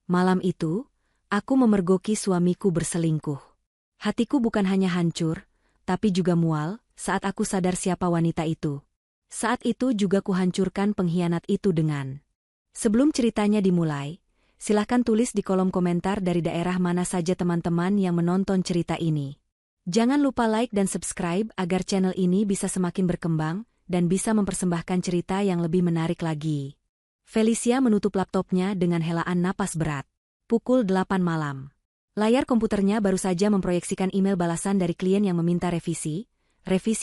Malam itu, aku memergoki suamiku berselingkuh. Hatiku bukan hanya hancur, tapi juga mual saat aku sadar siapa wanita itu. Saat itu juga kuhancurkan pengkhianat itu dengan. Sebelum ceritanya dimulai, silahkan tulis di kolom komentar dari daerah mana saja teman-teman yang menonton cerita ini. Jangan lupa like dan subscribe agar channel ini bisa semakin berkembang dan bisa mempersembahkan cerita yang lebih menarik lagi. Felicia menutup laptopnya dengan helaan napas berat. Pukul 8 malam. Layar komputernya baru saja memproyeksikan email balasan dari klien yang meminta revisi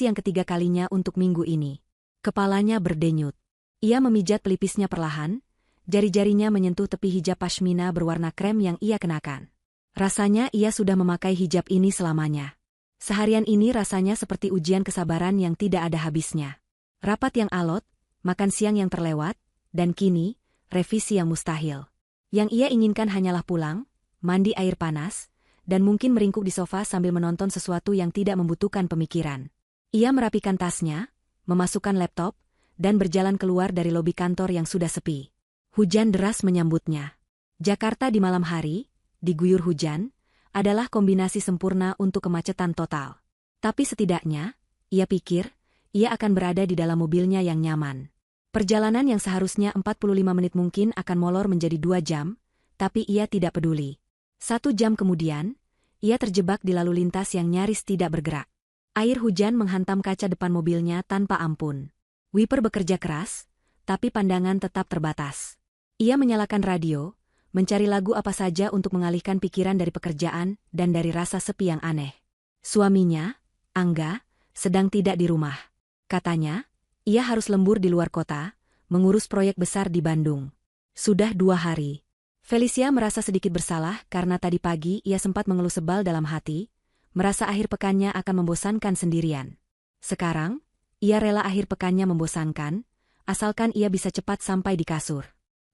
yang ketiga kalinya untuk minggu ini. Kepalanya berdenyut. Ia memijat pelipisnya perlahan, jari-jarinya menyentuh tepi hijab pashmina berwarna krem yang ia kenakan. Rasanya ia sudah memakai hijab ini selamanya. Seharian ini rasanya seperti ujian kesabaran yang tidak ada habisnya. Rapat yang alot, makan siang yang terlewat, dan kini, revisi yang mustahil. Yang ia inginkan hanyalah pulang, mandi air panas, dan mungkin meringkuk di sofa sambil menonton sesuatu yang tidak membutuhkan pemikiran. Ia merapikan tasnya, memasukkan laptop, dan berjalan keluar dari lobi kantor yang sudah sepi. Hujan deras menyambutnya. Jakarta di malam hari, diguyur hujan, adalah kombinasi sempurna untuk kemacetan total. Tapi setidaknya, ia pikir, ia akan berada di dalam mobilnya yang nyaman. Perjalanan yang seharusnya 45 menit mungkin akan molor menjadi 2 jam, tapi ia tidak peduli. 1 jam kemudian, ia terjebak di lalu lintas yang nyaris tidak bergerak. Air hujan menghantam kaca depan mobilnya tanpa ampun. Wiper bekerja keras, tapi pandangan tetap terbatas. Ia menyalakan radio, mencari lagu apa saja untuk mengalihkan pikiran dari pekerjaan dan dari rasa sepi yang aneh. Suaminya, Angga, sedang tidak di rumah. Katanya, ia harus lembur di luar kota, mengurus proyek besar di Bandung. Sudah 2 hari. Felicia merasa sedikit bersalah karena tadi pagi ia sempat mengeluh sebal dalam hati, merasa akhir pekannya akan membosankan sendirian. Sekarang, ia rela akhir pekannya membosankan, asalkan ia bisa cepat sampai di kasur.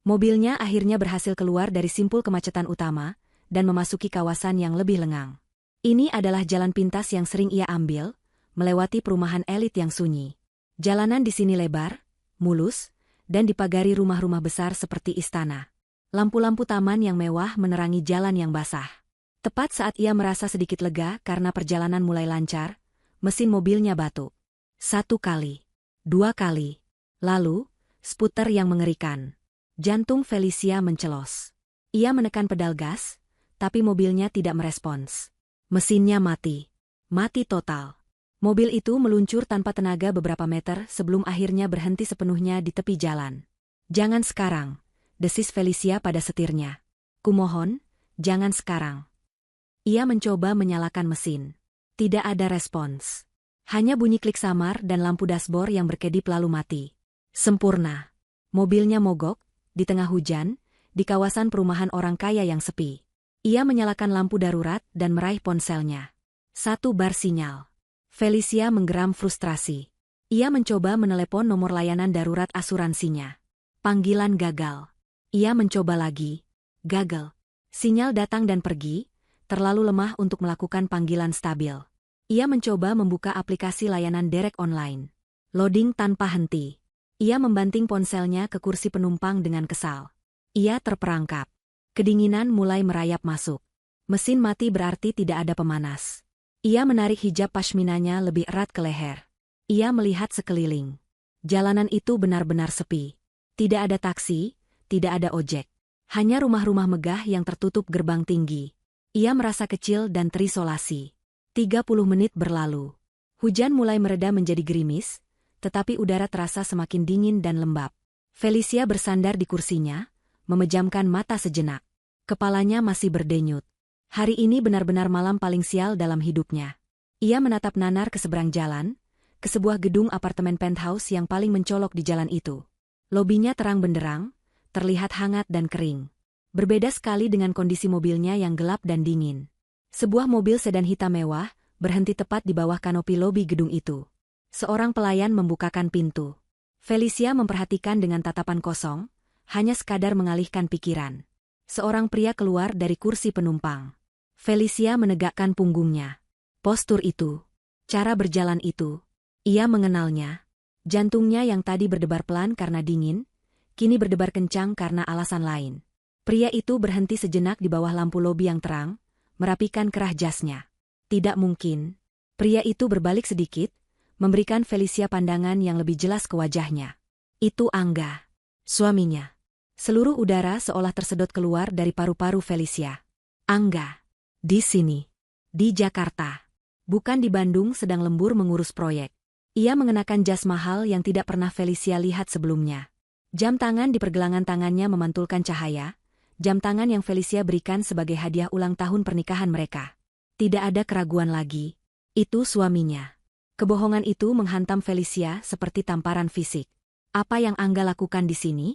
Mobilnya akhirnya berhasil keluar dari simpul kemacetan utama dan memasuki kawasan yang lebih lengang. Ini adalah jalan pintas yang sering ia ambil, melewati perumahan elit yang sunyi. Jalanan di sini lebar, mulus, dan dipagari rumah-rumah besar seperti istana. Lampu-lampu taman yang mewah menerangi jalan yang basah. Tepat saat ia merasa sedikit lega karena perjalanan mulai lancar, mesin mobilnya batuk. 1 kali, 2 kali, lalu, sputer yang mengerikan. Jantung Felicia mencelos. Ia menekan pedal gas, tapi mobilnya tidak merespons. Mesinnya mati. Mati total. Mobil itu meluncur tanpa tenaga beberapa meter sebelum akhirnya berhenti sepenuhnya di tepi jalan. "Jangan sekarang," desis Felicia pada setirnya. "Kumohon, jangan sekarang." Ia mencoba menyalakan mesin. Tidak ada respons. Hanya bunyi klik samar dan lampu dashboard yang berkedip lalu mati. Sempurna. Mobilnya mogok, di tengah hujan, di kawasan perumahan orang kaya yang sepi. Ia menyalakan lampu darurat dan meraih ponselnya. 1 bar sinyal. Felicia menggeram frustrasi. Ia mencoba menelepon nomor layanan darurat asuransinya. Panggilan gagal. Ia mencoba lagi. Gagal. Sinyal datang dan pergi, terlalu lemah untuk melakukan panggilan stabil. Ia mencoba membuka aplikasi layanan derek online. Loading tanpa henti. Ia membanting ponselnya ke kursi penumpang dengan kesal. Ia terperangkap. Kedinginan mulai merayap masuk. Mesin mati berarti tidak ada pemanas. Ia menarik hijab pashminanya lebih erat ke leher. Ia melihat sekeliling. Jalanan itu benar-benar sepi. Tidak ada taksi, tidak ada ojek. Hanya rumah-rumah megah yang tertutup gerbang tinggi. Ia merasa kecil dan terisolasi. 30 menit berlalu. Hujan mulai mereda menjadi gerimis, tetapi udara terasa semakin dingin dan lembab. Felicia bersandar di kursinya, memejamkan mata sejenak. Kepalanya masih berdenyut. Hari ini benar-benar malam paling sial dalam hidupnya. Ia menatap nanar ke seberang jalan, ke sebuah gedung apartemen penthouse yang paling mencolok di jalan itu. Lobinya terang benderang, terlihat hangat dan kering. Berbeda sekali dengan kondisi mobilnya yang gelap dan dingin. Sebuah mobil sedan hitam mewah berhenti tepat di bawah kanopi lobi gedung itu. Seorang pelayan membukakan pintu. Felicia memperhatikan dengan tatapan kosong, hanya sekadar mengalihkan pikiran. Seorang pria keluar dari kursi penumpang. Felicia menegakkan punggungnya. Postur itu, cara berjalan itu, ia mengenalnya. Jantungnya yang tadi berdebar pelan karena dingin, kini berdebar kencang karena alasan lain. Pria itu berhenti sejenak di bawah lampu lobi yang terang, merapikan kerah jasnya. Tidak mungkin. Pria itu berbalik sedikit, memberikan Felicia pandangan yang lebih jelas ke wajahnya. Itu Angga, suaminya. Seluruh udara seolah tersedot keluar dari paru-paru Felicia. Angga. Di sini. Di Jakarta. Bukan di Bandung sedang lembur mengurus proyek. Ia mengenakan jas mahal yang tidak pernah Felicia lihat sebelumnya. Jam tangan di pergelangan tangannya memantulkan cahaya, jam tangan yang Felicia berikan sebagai hadiah ulang tahun pernikahan mereka. Tidak ada keraguan lagi. Itu suaminya. Kebohongan itu menghantam Felicia seperti tamparan fisik. Apa yang Angga lakukan di sini?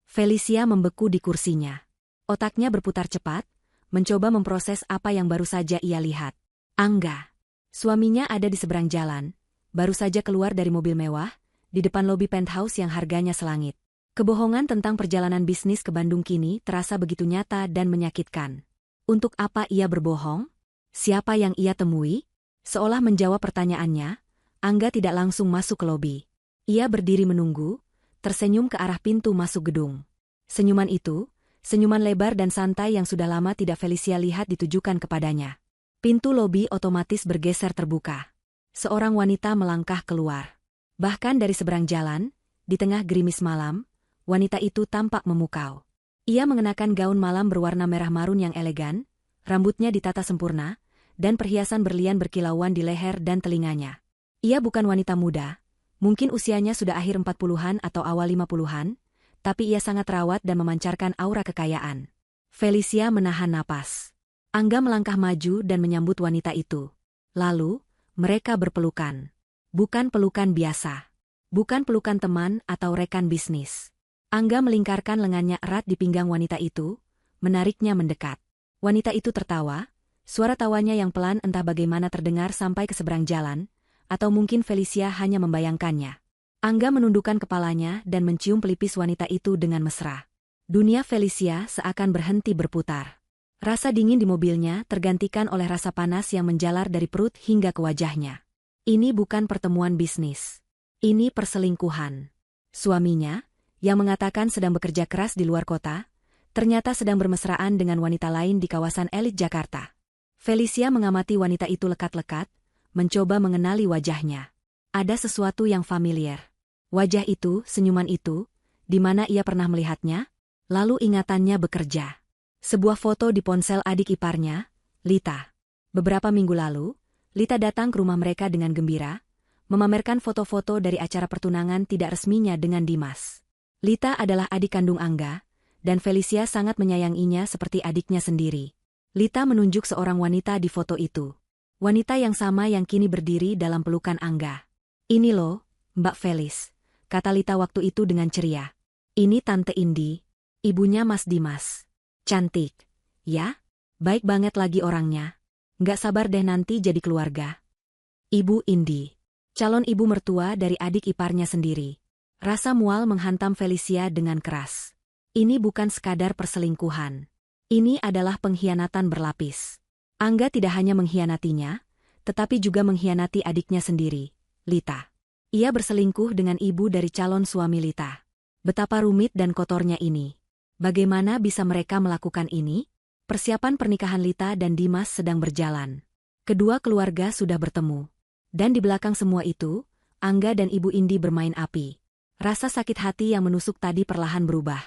Felicia membeku di kursinya. Otaknya berputar cepat, mencoba memproses apa yang baru saja ia lihat. Angga. Suaminya ada di seberang jalan, baru saja keluar dari mobil mewah, di depan lobi penthouse yang harganya selangit. Kebohongan tentang perjalanan bisnis ke Bandung kini terasa begitu nyata dan menyakitkan. Untuk apa ia berbohong? Siapa yang ia temui? Seolah menjawab pertanyaannya, Angga tidak langsung masuk ke lobi. Ia berdiri menunggu, tersenyum ke arah pintu masuk gedung. Senyuman itu, senyuman lebar dan santai yang sudah lama tidak Felicia lihat ditujukan kepadanya. Pintu lobi otomatis bergeser terbuka. Seorang wanita melangkah keluar. Bahkan dari seberang jalan, di tengah gerimis malam, wanita itu tampak memukau. Ia mengenakan gaun malam berwarna merah marun yang elegan, rambutnya ditata sempurna, dan perhiasan berlian berkilauan di leher dan telinganya. Ia bukan wanita muda, mungkin usianya sudah akhir 40-an atau awal 50-an, tapi ia sangat rawat dan memancarkan aura kekayaan. Felicia menahan napas. Angga melangkah maju dan menyambut wanita itu. Lalu, mereka berpelukan. Bukan pelukan biasa. Bukan pelukan teman atau rekan bisnis. Angga melingkarkan lengannya erat di pinggang wanita itu, menariknya mendekat. Wanita itu tertawa, suara tawanya yang pelan entah bagaimana terdengar sampai ke seberang jalan, atau mungkin Felicia hanya membayangkannya. Angga menundukkan kepalanya dan mencium pelipis wanita itu dengan mesra. Dunia Felicia seakan berhenti berputar. Rasa dingin di mobilnya tergantikan oleh rasa panas yang menjalar dari perut hingga ke wajahnya. Ini bukan pertemuan bisnis. Ini perselingkuhan. Suaminya, yang mengatakan sedang bekerja keras di luar kota, ternyata sedang bermesraan dengan wanita lain di kawasan elit Jakarta. Felicia mengamati wanita itu lekat-lekat, mencoba mengenali wajahnya. Ada sesuatu yang familiar. Wajah itu, senyuman itu, di mana ia pernah melihatnya? Lalu ingatannya bekerja. Sebuah foto di ponsel adik iparnya, Lita. Beberapa minggu lalu, Lita datang ke rumah mereka dengan gembira, memamerkan foto-foto dari acara pertunangan tidak resminya dengan Dimas. Lita adalah adik kandung Angga, dan Felicia sangat menyayanginya seperti adiknya sendiri. Lita menunjuk seorang wanita di foto itu. Wanita yang sama yang kini berdiri dalam pelukan Angga. Ini loh, Mbak Felis, kata Lita waktu itu dengan ceria. Ini Tante Indi, ibunya Mas Dimas. Cantik, ya? Baik banget lagi orangnya. Nggak sabar deh nanti jadi keluarga. Ibu Indi, calon ibu mertua dari adik iparnya sendiri. Rasa mual menghantam Felicia dengan keras. Ini bukan sekadar perselingkuhan. Ini adalah pengkhianatan berlapis. Angga tidak hanya mengkhianatinya, tetapi juga mengkhianati adiknya sendiri, Lita. Ia berselingkuh dengan ibu dari calon suami Lita. Betapa rumit dan kotornya ini. Bagaimana bisa mereka melakukan ini? Persiapan pernikahan Lita dan Dimas sedang berjalan. Kedua keluarga sudah bertemu. Dan di belakang semua itu, Angga dan Ibu Indi bermain api. Rasa sakit hati yang menusuk tadi perlahan berubah.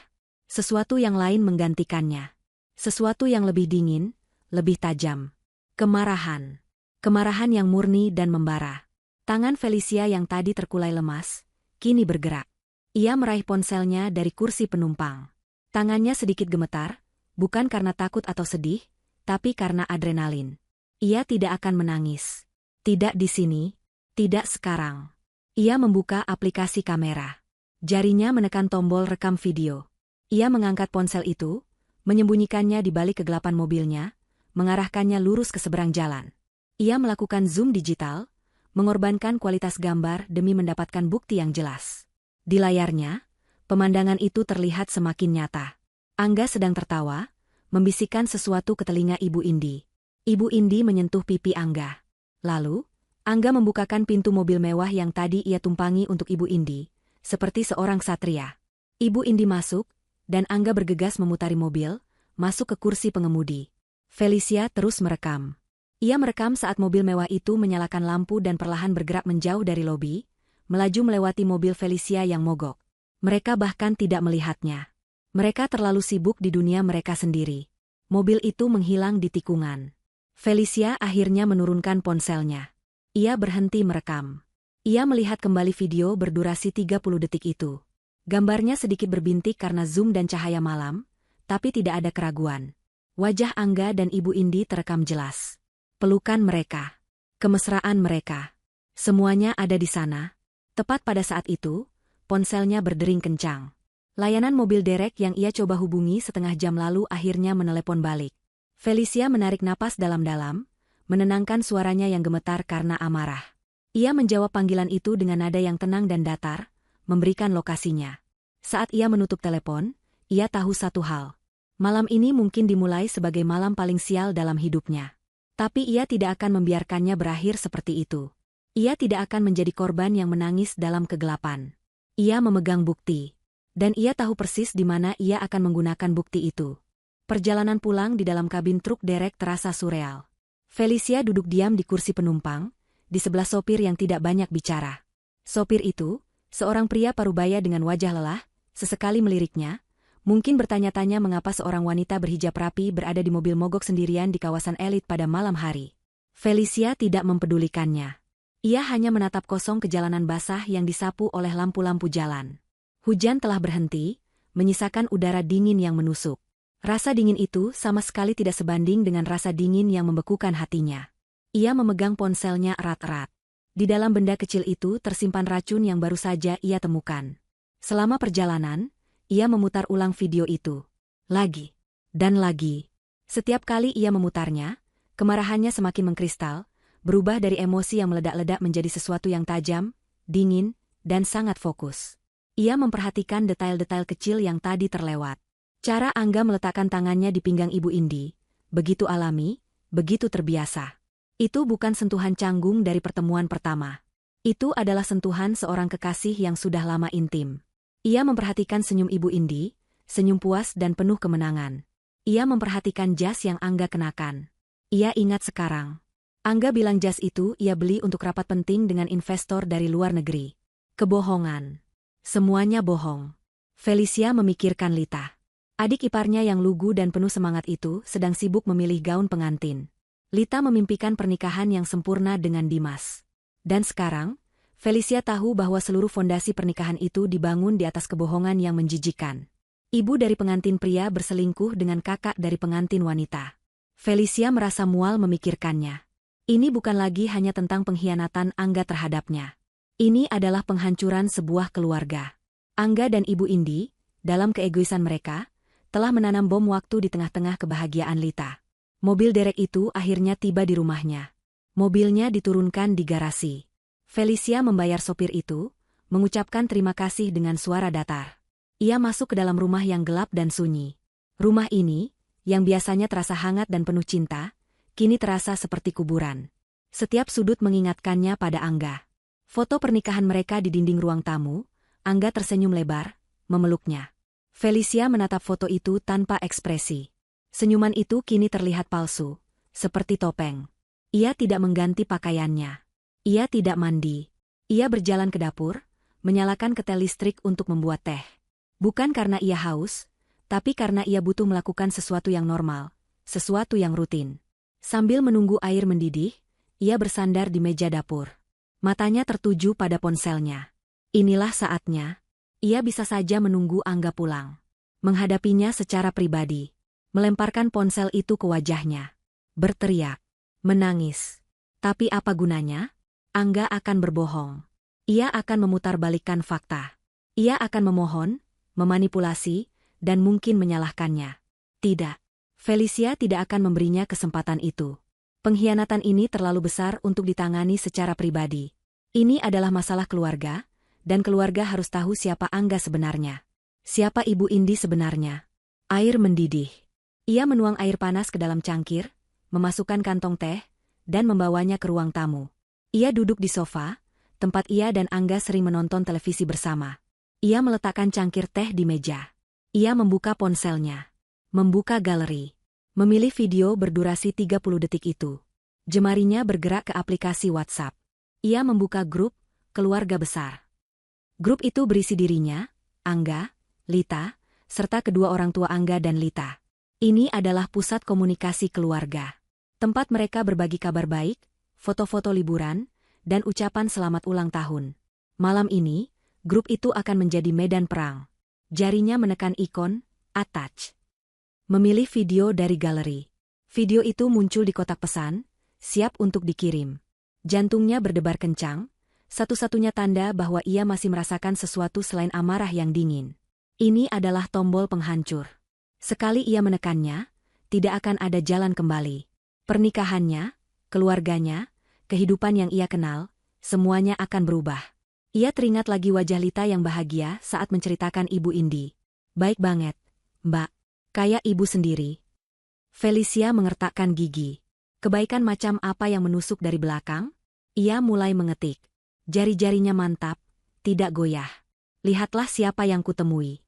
Sesuatu yang lain menggantikannya. Sesuatu yang lebih dingin, lebih tajam. Kemarahan. Kemarahan yang murni dan membara. Tangan Felicia yang tadi terkulai lemas, kini bergerak. Ia meraih ponselnya dari kursi penumpang. Tangannya sedikit gemetar, bukan karena takut atau sedih, tapi karena adrenalin. Ia tidak akan menangis. Tidak di sini, tidak sekarang. Ia membuka aplikasi kamera. Jarinya menekan tombol rekam video. Ia mengangkat ponsel itu, menyembunyikannya di balik kegelapan mobilnya, mengarahkannya lurus ke seberang jalan. Ia melakukan zoom digital, mengorbankan kualitas gambar demi mendapatkan bukti yang jelas. Di layarnya, pemandangan itu terlihat semakin nyata. Angga sedang tertawa, membisikkan sesuatu ke telinga Ibu Indi. Ibu Indi menyentuh pipi Angga. Lalu, Angga membukakan pintu mobil mewah yang tadi ia tumpangi untuk Ibu Indi, seperti seorang satria. Ibu Indi masuk, dan Angga bergegas memutari mobil, masuk ke kursi pengemudi. Felicia terus merekam. Ia merekam saat mobil mewah itu menyalakan lampu dan perlahan bergerak menjauh dari lobi, melaju melewati mobil Felicia yang mogok. Mereka bahkan tidak melihatnya. Mereka terlalu sibuk di dunia mereka sendiri. Mobil itu menghilang di tikungan. Felicia akhirnya menurunkan ponselnya. Ia berhenti merekam. Ia melihat kembali video berdurasi 30 detik itu. Gambarnya sedikit berbintik karena zoom dan cahaya malam, tapi tidak ada keraguan. Wajah Angga dan Ibu Indi terekam jelas. Pelukan mereka. Kemesraan mereka. Semuanya ada di sana. Tepat pada saat itu, ponselnya berdering kencang. Layanan mobil derek yang ia coba hubungi setengah jam lalu akhirnya menelepon balik. Felicia menarik napas dalam-dalam, menenangkan suaranya yang gemetar karena amarah. Ia menjawab panggilan itu dengan nada yang tenang dan datar, memberikan lokasinya. Saat ia menutup telepon, ia tahu satu hal. Malam ini mungkin dimulai sebagai malam paling sial dalam hidupnya. Tapi ia tidak akan membiarkannya berakhir seperti itu. Ia tidak akan menjadi korban yang menangis dalam kegelapan. Ia memegang bukti. Dan ia tahu persis di mana ia akan menggunakan bukti itu. Perjalanan pulang di dalam kabin truk derek terasa surreal. Felicia duduk diam di kursi penumpang, di sebelah sopir yang tidak banyak bicara. Sopir itu, seorang pria parubaya dengan wajah lelah, sesekali meliriknya, mungkin bertanya-tanya mengapa seorang wanita berhijab rapi berada di mobil mogok sendirian di kawasan elit pada malam hari. Felicia tidak mempedulikannya. Ia hanya menatap kosong ke jalanan basah yang disapu oleh lampu-lampu jalan. Hujan telah berhenti, menyisakan udara dingin yang menusuk. Rasa dingin itu sama sekali tidak sebanding dengan rasa dingin yang membekukan hatinya. Ia memegang ponselnya erat-erat. Di dalam benda kecil itu tersimpan racun yang baru saja ia temukan. Selama perjalanan, ia memutar ulang video itu. Lagi. Dan lagi. Setiap kali ia memutarnya, kemarahannya semakin mengkristal, berubah dari emosi yang meledak-ledak menjadi sesuatu yang tajam, dingin, dan sangat fokus. Ia memperhatikan detail-detail kecil yang tadi terlewat. Cara Angga meletakkan tangannya di pinggang Ibu Indi, begitu alami, begitu terbiasa. Itu bukan sentuhan canggung dari pertemuan pertama. Itu adalah sentuhan seorang kekasih yang sudah lama intim. Ia memperhatikan senyum Ibu Indi, senyum puas dan penuh kemenangan. Ia memperhatikan jas yang Angga kenakan. Ia ingat sekarang. Angga bilang jas itu ia beli untuk rapat penting dengan investor dari luar negeri. Kebohongan. Semuanya bohong. Felicia memikirkan Lita. Adik iparnya yang lugu dan penuh semangat itu sedang sibuk memilih gaun pengantin. Lita memimpikan pernikahan yang sempurna dengan Dimas. Dan sekarang, Felicia tahu bahwa seluruh fondasi pernikahan itu dibangun di atas kebohongan yang menjijikan. Ibu dari pengantin pria berselingkuh dengan kakak dari pengantin wanita. Felicia merasa mual memikirkannya. Ini bukan lagi hanya tentang pengkhianatan Angga terhadapnya. Ini adalah penghancuran sebuah keluarga. Angga dan Ibu Indi, dalam keegoisan mereka, telah menanam bom waktu di tengah-tengah kebahagiaan Lita. Mobil derek itu akhirnya tiba di rumahnya. Mobilnya diturunkan di garasi. Felicia membayar sopir itu, mengucapkan terima kasih dengan suara datar. Ia masuk ke dalam rumah yang gelap dan sunyi. Rumah ini, yang biasanya terasa hangat dan penuh cinta, kini terasa seperti kuburan. Setiap sudut mengingatkannya pada Angga. Foto pernikahan mereka di dinding ruang tamu, Angga tersenyum lebar, memeluknya. Felicia menatap foto itu tanpa ekspresi. Senyuman itu kini terlihat palsu, seperti topeng. Ia tidak mengganti pakaiannya. Ia tidak mandi. Ia berjalan ke dapur, menyalakan ketel listrik untuk membuat teh. Bukan karena ia haus, tapi karena ia butuh melakukan sesuatu yang normal, sesuatu yang rutin. Sambil menunggu air mendidih, ia bersandar di meja dapur. Matanya tertuju pada ponselnya. Inilah saatnya. Ia bisa saja menunggu Angga pulang. Menghadapinya secara pribadi. Melemparkan ponsel itu ke wajahnya. Berteriak. Menangis. Tapi apa gunanya? Angga akan berbohong. Ia akan memutarbalikkan fakta. Ia akan memohon, memanipulasi, dan mungkin menyalahkannya. Tidak. Felicia tidak akan memberinya kesempatan itu. Pengkhianatan ini terlalu besar untuk ditangani secara pribadi. Ini adalah masalah keluarga, dan keluarga harus tahu siapa Angga sebenarnya. Siapa Ibu Indi sebenarnya. Air mendidih. Ia menuang air panas ke dalam cangkir, memasukkan kantong teh, dan membawanya ke ruang tamu. Ia duduk di sofa, tempat ia dan Angga sering menonton televisi bersama. Ia meletakkan cangkir teh di meja. Ia membuka ponselnya. Membuka galeri. Memilih video berdurasi 30 detik itu. Jemarinya bergerak ke aplikasi WhatsApp. Ia membuka grup keluarga besar. Grup itu berisi dirinya, Angga, Lita, serta kedua orang tua Angga dan Lita. Ini adalah pusat komunikasi keluarga. Tempat mereka berbagi kabar baik, foto-foto liburan, dan ucapan selamat ulang tahun. Malam ini, grup itu akan menjadi medan perang. Jarinya menekan ikon, attach. Memilih video dari galeri. Video itu muncul di kotak pesan, siap untuk dikirim. Jantungnya berdebar kencang, satu-satunya tanda bahwa ia masih merasakan sesuatu selain amarah yang dingin. Ini adalah tombol penghancur. Sekali ia menekannya, tidak akan ada jalan kembali. Pernikahannya, keluarganya, kehidupan yang ia kenal, semuanya akan berubah. Ia teringat lagi wajah Lita yang bahagia saat menceritakan Ibu Indi. Baik banget, Mbak. Kayak ibu sendiri. Felicia mengertakkan gigi. Kebaikan macam apa yang menusuk dari belakang? Ia mulai mengetik. Jari-jarinya mantap, tidak goyah. Lihatlah siapa yang kutemui.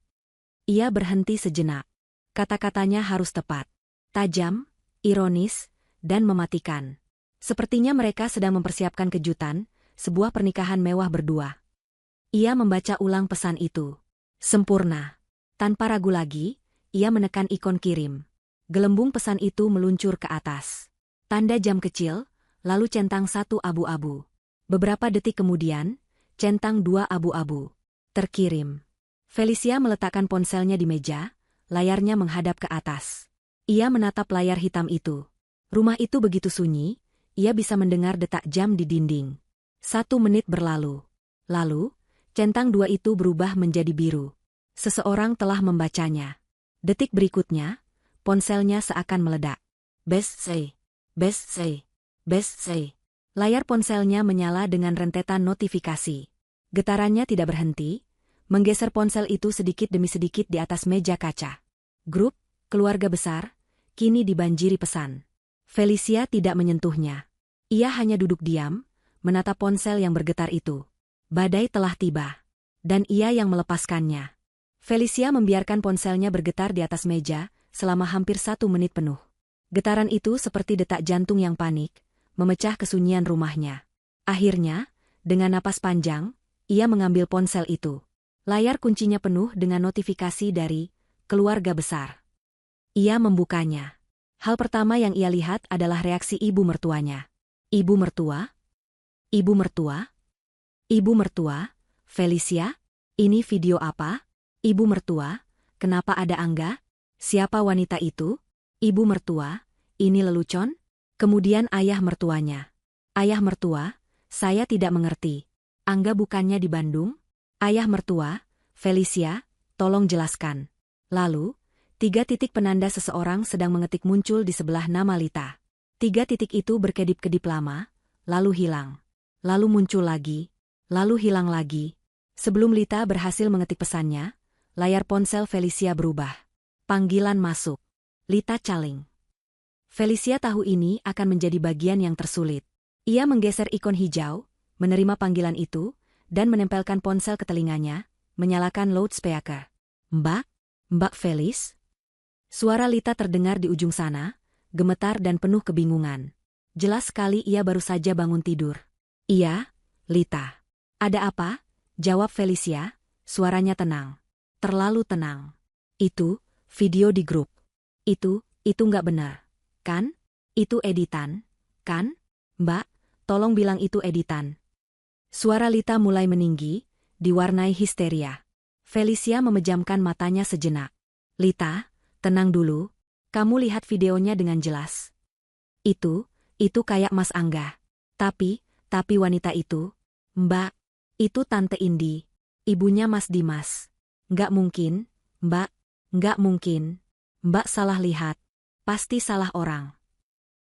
Ia berhenti sejenak. Kata-katanya harus tepat. Tajam, ironis, dan mematikan. Sepertinya mereka sedang mempersiapkan kejutan, sebuah pernikahan mewah berdua. Ia membaca ulang pesan itu. Sempurna. Tanpa ragu lagi, ia menekan ikon kirim. Gelembung pesan itu meluncur ke atas. Tanda jam kecil, lalu centang 1 abu-abu. Beberapa detik kemudian, centang 2 abu-abu. Terkirim. Felicia meletakkan ponselnya di meja, layarnya menghadap ke atas. Ia menatap layar hitam itu. Rumah itu begitu sunyi, ia bisa mendengar detak jam di dinding. 1 menit berlalu. Lalu, centang 2 itu berubah menjadi biru. Seseorang telah membacanya. Detik berikutnya, ponselnya seakan meledak. Best say. Best say. Best say. Layar ponselnya menyala dengan rentetan notifikasi. Getarannya tidak berhenti, menggeser ponsel itu sedikit demi sedikit di atas meja kaca. Grup keluarga besar kini dibanjiri pesan. Felicia tidak menyentuhnya. Ia hanya duduk diam, menatap ponsel yang bergetar itu. Badai telah tiba. Dan ia yang melepaskannya. Felicia membiarkan ponselnya bergetar di atas meja selama hampir 1 menit penuh. Getaran itu seperti detak jantung yang panik, memecah kesunyian rumahnya. Akhirnya, dengan napas panjang, ia mengambil ponsel itu. Layar kuncinya penuh dengan notifikasi dari keluarga besar. Ia membukanya. Hal pertama yang ia lihat adalah reaksi ibu mertuanya. Ibu mertua? Ibu mertua? Ibu mertua? Felicia? Ini video apa? Ibu mertua? Kenapa ada Angga? Siapa wanita itu? Ibu mertua? Ini lelucon? Kemudian ayah mertuanya. Ayah mertua? Saya tidak mengerti. Angga bukannya di Bandung? Ayah mertua? Felicia, tolong jelaskan. Lalu, 3 titik penanda seseorang sedang mengetik muncul di sebelah nama Lita. 3 titik itu berkedip-kedip lama, lalu hilang. Lalu muncul lagi, lalu hilang lagi. Sebelum Lita berhasil mengetik pesannya, layar ponsel Felicia berubah. Panggilan masuk. Lita calling. Felicia tahu ini akan menjadi bagian yang tersulit. Ia menggeser ikon hijau, menerima panggilan itu, dan menempelkan ponsel ke telinganya, menyalakan loudspeaker. Mbak? Mbak Felis? Suara Lita terdengar di ujung sana, gemetar dan penuh kebingungan. Jelas sekali ia baru saja bangun tidur. Iya, Lita. Ada apa? Jawab Felicia, suaranya tenang. Terlalu tenang. Itu, video di grup. Itu nggak benar. Kan? Itu editan, kan? Mbak, tolong bilang itu editan. Suara Lita mulai meninggi, diwarnai histeria. Felicia memejamkan matanya sejenak. Lita, tenang dulu. Kamu lihat videonya dengan jelas. Itu kayak Mas Angga. Tapi wanita itu, Mbak, itu Tante Indi, ibunya Mas Dimas. Nggak mungkin, Mbak, nggak mungkin. Mbak salah lihat. Pasti salah orang.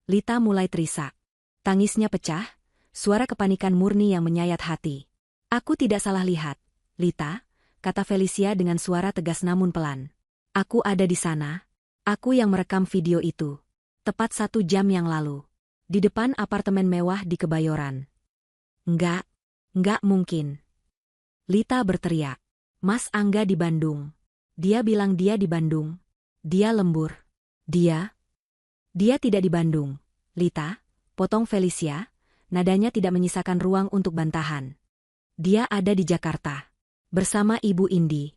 Lita mulai terisak. Tangisnya pecah, suara kepanikan murni yang menyayat hati. Aku tidak salah lihat, Lita, kata Felicia dengan suara tegas namun pelan. Aku ada di sana. Aku yang merekam video itu. Tepat 1 jam yang lalu. Di depan apartemen mewah di Kebayoran. Nggak mungkin. Lita berteriak. Mas Angga di Bandung. Dia bilang dia di Bandung. Dia lembur. Dia tidak di Bandung. Lita, potong Felicia, nadanya tidak menyisakan ruang untuk bantahan. Dia ada di Jakarta. Bersama Ibu Indi.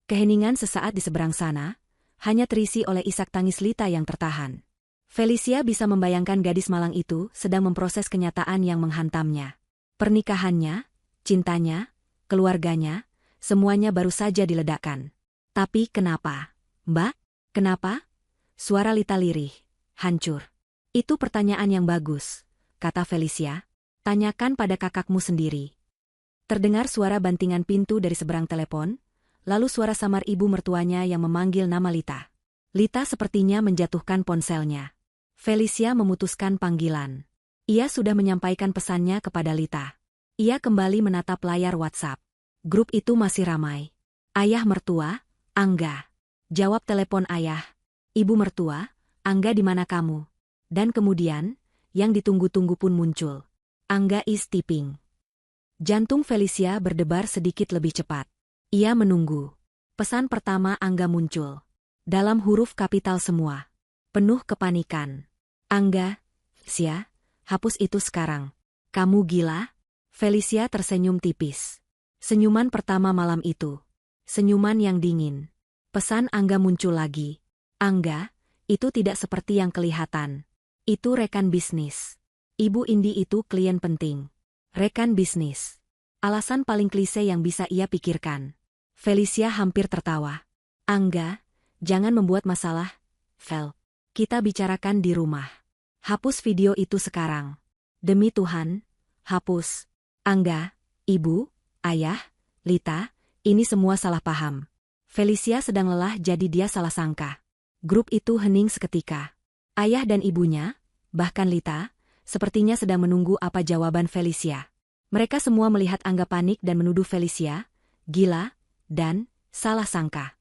Keheningan sesaat di seberang sana, hanya terisi oleh isak tangis Lita yang tertahan. Felicia bisa membayangkan gadis malang itu sedang memproses kenyataan yang menghantamnya. Pernikahannya, cintanya, keluarganya, semuanya baru saja diledakkan. Tapi kenapa? Mbak, kenapa? Suara Lita lirih, hancur. Itu pertanyaan yang bagus, kata Felicia. Tanyakan pada kakakmu sendiri. Terdengar suara bantingan pintu dari seberang telepon, lalu suara samar ibu mertuanya yang memanggil nama Lita. Lita sepertinya menjatuhkan ponselnya. Felicia memutuskan panggilan. Ia sudah menyampaikan pesannya kepada Lita. Ia kembali menatap layar WhatsApp. Grup itu masih ramai. Ayah mertua, Angga. Jawab telepon ayah. Ibu mertua, Angga di mana kamu? Dan kemudian, yang ditunggu-tunggu pun muncul. Angga is typing. Jantung Felicia berdebar sedikit lebih cepat. Ia menunggu. Pesan pertama Angga muncul. Dalam huruf kapital semua. Penuh kepanikan. Angga, Sia, hapus itu sekarang. Kamu gila? Felicia tersenyum tipis. Senyuman pertama malam itu. Senyuman yang dingin. Pesan Angga muncul lagi. Angga, itu tidak seperti yang kelihatan. Itu rekan bisnis. Ibu Indi itu klien penting. Rekan bisnis. Alasan paling klise yang bisa ia pikirkan. Felicia hampir tertawa. Angga, jangan membuat masalah, Fel. Kita bicarakan di rumah. Hapus video itu sekarang. Demi Tuhan, hapus. Angga, ibu, ayah, Lita, ini semua salah paham. Felicia sedang lelah jadi dia salah sangka. Grup itu hening seketika. Ayah dan ibunya, bahkan Lita, sepertinya sedang menunggu apa jawaban Felicia. Mereka semua melihat Angga panik dan menuduh Felicia, gila, dan salah sangka.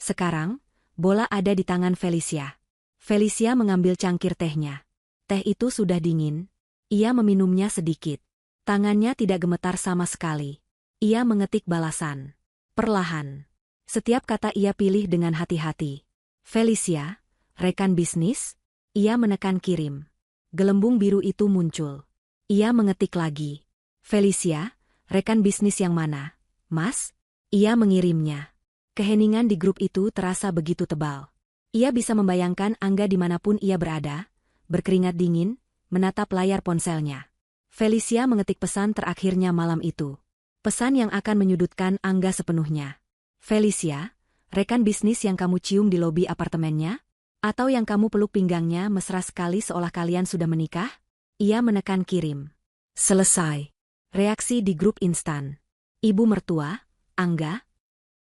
Sekarang, bola ada di tangan Felicia. Felicia mengambil cangkir tehnya. Teh itu sudah dingin. Ia meminumnya sedikit. Tangannya tidak gemetar sama sekali. Ia mengetik balasan. Perlahan. Setiap kata ia pilih dengan hati-hati. Felicia, rekan bisnis? Ia menekan kirim. Gelembung biru itu muncul. Ia mengetik lagi. Felicia, rekan bisnis yang mana? Mas? Ia mengirimnya. Keheningan di grup itu terasa begitu tebal. Ia bisa membayangkan Angga dimanapun ia berada, berkeringat dingin, menatap layar ponselnya. Felicia mengetik pesan terakhirnya malam itu. Pesan yang akan menyudutkan Angga sepenuhnya. Felicia, rekan bisnis yang kamu cium di lobi apartemennya? Atau yang kamu peluk pinggangnya mesra sekali seolah kalian sudah menikah? Ia menekan kirim. Selesai. Reaksi di grup instan. Ibu mertua, Angga.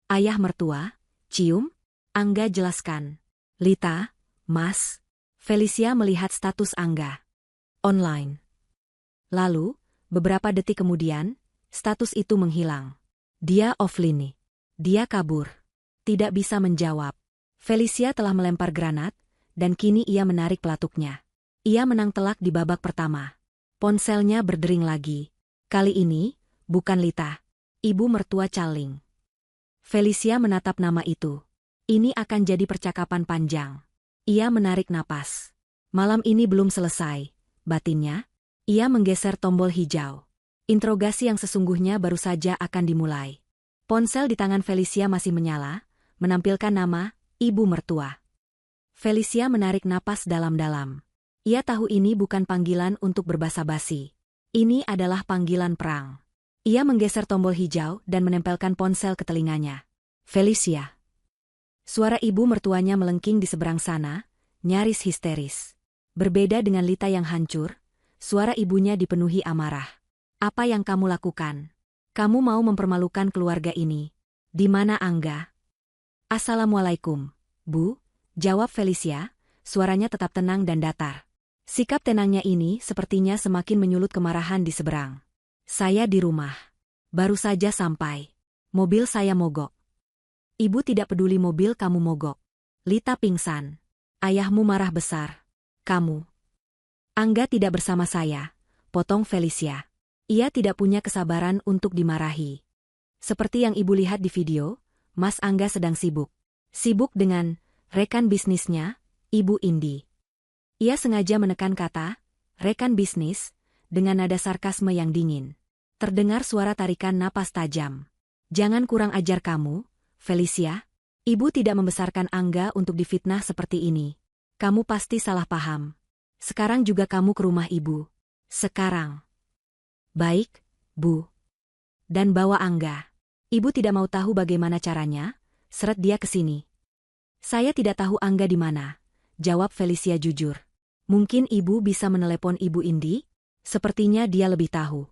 Ayah mertua, cium? Angga jelaskan. Lita, Mas. Felicia melihat status Angga. Online. Lalu, beberapa detik kemudian, status itu menghilang. Dia offline. Dia kabur. Tidak bisa menjawab. Felicia telah melempar granat, dan kini ia menarik pelatuknya. Ia menang telak di babak pertama. Ponselnya berdering lagi. Kali ini, bukan Lita. Ibu mertua Caling. Felicia menatap nama itu. Ini akan jadi percakapan panjang. Ia menarik napas. Malam ini belum selesai, batinnya. Ia menggeser tombol hijau. Interogasi yang sesungguhnya baru saja akan dimulai. Ponsel di tangan Felicia masih menyala, menampilkan nama, ibu mertua. Felicia menarik napas dalam-dalam. Ia tahu ini bukan panggilan untuk berbasa-basi. Ini adalah panggilan perang. Ia menggeser tombol hijau dan menempelkan ponsel ke telinganya. Felicia. Suara ibu mertuanya melengking di seberang sana, nyaris histeris. Berbeda dengan Lita yang hancur, suara ibunya dipenuhi amarah. Apa yang kamu lakukan? Kamu mau mempermalukan keluarga ini. Di mana Angga? Assalamualaikum, Bu, jawab Felicia, suaranya tetap tenang dan datar. Sikap tenangnya ini sepertinya semakin menyulut kemarahan di seberang. Saya di rumah. Baru saja sampai. Mobil saya mogok. Ibu tidak peduli mobil kamu mogok. Lita pingsan. Ayahmu marah besar. Kamu. Angga tidak bersama saya, potong Felicia. Ia tidak punya kesabaran untuk dimarahi. Seperti yang ibu lihat di video, Mas Angga sedang sibuk. Sibuk dengan rekan bisnisnya, Ibu Indi. Ia sengaja menekan kata, rekan bisnis, dengan nada sarkasme yang dingin. Terdengar suara tarikan napas tajam. Jangan kurang ajar kamu, Felicia. Ibu tidak membesarkan Angga untuk difitnah seperti ini. Kamu pasti salah paham. Sekarang juga kamu ke rumah ibu. Sekarang. Baik, Bu. Dan bawa Angga. Ibu tidak mau tahu bagaimana caranya, seret dia ke sini. Saya tidak tahu Angga di mana, jawab Felicia jujur. Mungkin ibu bisa menelepon Ibu Indi? Sepertinya dia lebih tahu.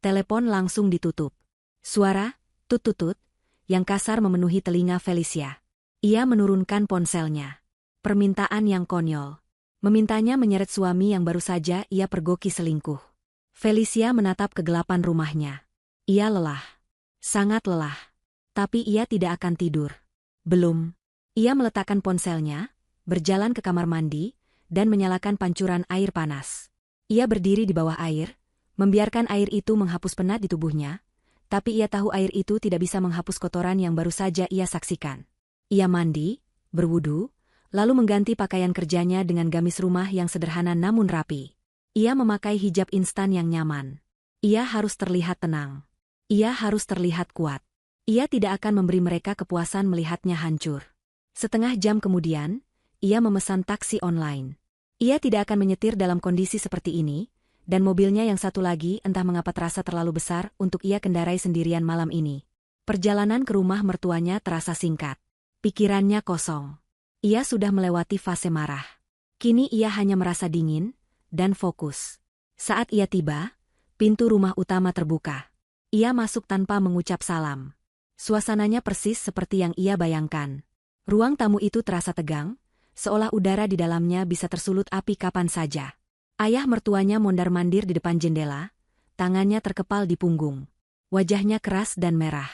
Telepon langsung ditutup. Suara, tut-tut-tut, yang kasar memenuhi telinga Felicia. Ia menurunkan ponselnya. Permintaan yang konyol. Memintanya menyeret suami yang baru saja ia pergoki selingkuh. Felicia menatap kegelapan rumahnya. Ia lelah. Sangat lelah. Tapi ia tidak akan tidur. Belum. Ia meletakkan ponselnya, berjalan ke kamar mandi, dan menyalakan pancuran air panas. Ia berdiri di bawah air, membiarkan air itu menghapus penat di tubuhnya, tapi ia tahu air itu tidak bisa menghapus kotoran yang baru saja ia saksikan. Ia mandi, berwudu, lalu mengganti pakaian kerjanya dengan gamis rumah yang sederhana namun rapi. Ia memakai hijab instan yang nyaman. Ia harus terlihat tenang. Ia harus terlihat kuat. Ia tidak akan memberi mereka kepuasan melihatnya hancur. Setengah jam kemudian, ia memesan taksi online. Ia tidak akan menyetir dalam kondisi seperti ini, dan mobilnya yang satu lagi entah mengapa terasa terlalu besar untuk ia kendarai sendirian malam ini. Perjalanan ke rumah mertuanya terasa singkat. Pikirannya kosong. Ia sudah melewati fase marah. Kini ia hanya merasa dingin dan fokus. Saat ia tiba, pintu rumah utama terbuka. Ia masuk tanpa mengucap salam. Suasananya persis seperti yang ia bayangkan. Ruang tamu itu terasa tegang, seolah udara di dalamnya bisa tersulut api kapan saja. Ayah mertuanya mondar-mandir di depan jendela, tangannya terkepal di punggung. Wajahnya keras dan merah.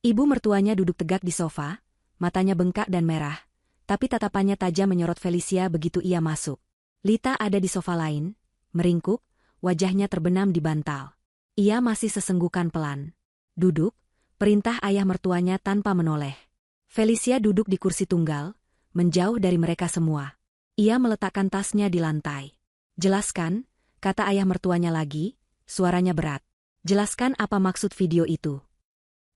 Ibu mertuanya duduk tegak di sofa, matanya bengkak dan merah, tapi tatapannya tajam menyorot Felicia begitu ia masuk. Lita ada di sofa lain, meringkuk, wajahnya terbenam di bantal. Ia masih sesenggukan pelan. Duduk, perintah ayah mertuanya tanpa menoleh. Felicia duduk di kursi tunggal, menjauh dari mereka semua. Ia meletakkan tasnya di lantai. Jelaskan, kata ayah mertuanya lagi, suaranya berat. Jelaskan apa maksud video itu.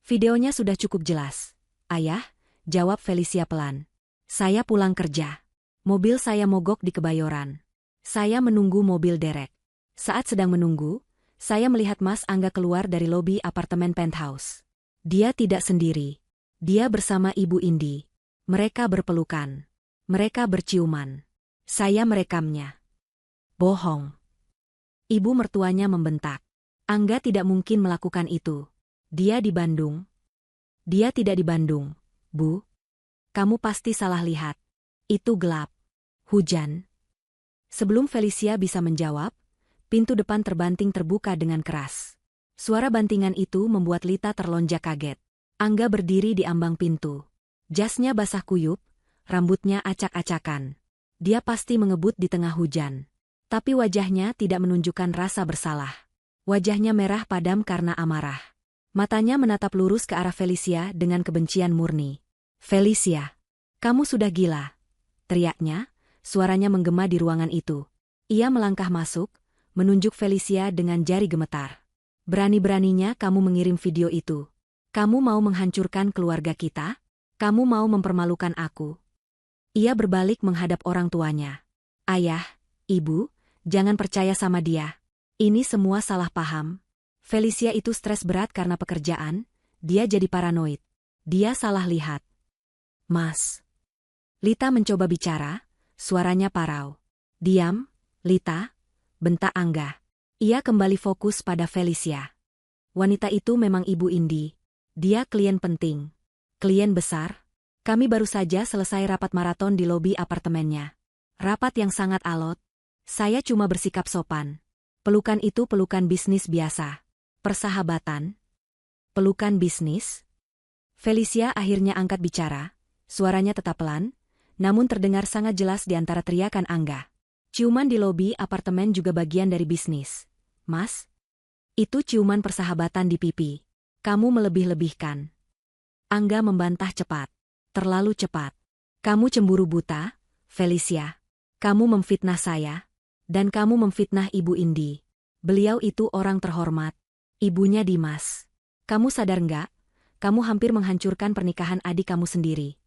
Videonya sudah cukup jelas. Ayah, jawab Felicia pelan. Saya pulang kerja. Mobil saya mogok di Kebayoran. Saya menunggu mobil derek. Saat sedang menunggu, saya melihat Mas Angga keluar dari lobi apartemen penthouse. Dia tidak sendiri. Dia bersama Ibu Indi. Mereka berpelukan. Mereka berciuman. Saya merekamnya. Bohong. Ibu mertuanya membentak. Angga tidak mungkin melakukan itu. Dia di Bandung. Dia tidak di Bandung, Bu. Kamu pasti salah lihat. Itu gelap. Hujan. Sebelum Felicia bisa menjawab, pintu depan terbanting terbuka dengan keras. Suara bantingan itu membuat Lita terlonjak kaget. Angga berdiri di ambang pintu. Jasnya basah kuyup, rambutnya acak-acakan. Dia pasti mengebut di tengah hujan. Tapi wajahnya tidak menunjukkan rasa bersalah. Wajahnya merah padam karena amarah. Matanya menatap lurus ke arah Felicia dengan kebencian murni. Felicia, kamu sudah gila, teriaknya, suaranya menggema di ruangan itu. Ia melangkah masuk, menunjuk Felicia dengan jari gemetar. Berani-beraninya kamu mengirim video itu. Kamu mau menghancurkan keluarga kita? Kamu mau mempermalukan aku? Ia berbalik menghadap orang tuanya. Ayah, Ibu, jangan percaya sama dia. Ini semua salah paham. Felicia itu stres berat karena pekerjaan, dia jadi paranoid. Dia salah lihat. Mas. Lita mencoba bicara, suaranya parau. Diam, Lita, bentak Angga. Ia kembali fokus pada Felicia. Wanita itu memang Ibu Indi. Dia klien penting. Klien besar. Kami baru saja selesai rapat maraton di lobi apartemennya. Rapat yang sangat alot. Saya cuma bersikap sopan. Pelukan itu pelukan bisnis biasa. Persahabatan. Pelukan bisnis. Felicia akhirnya angkat bicara. Suaranya tetap pelan, namun terdengar sangat jelas di antara teriakan Angga. Ciuman di lobi apartemen juga bagian dari bisnis. Mas? Itu ciuman persahabatan di pipi. Kamu melebih-lebihkan. Angga membantah cepat. Terlalu cepat. Kamu cemburu buta, Felicia. Kamu memfitnah saya. Dan kamu memfitnah Ibu Indi. Beliau itu orang terhormat. Ibunya Dimas. Kamu sadar nggak? Kamu hampir menghancurkan pernikahan adik kamu sendiri.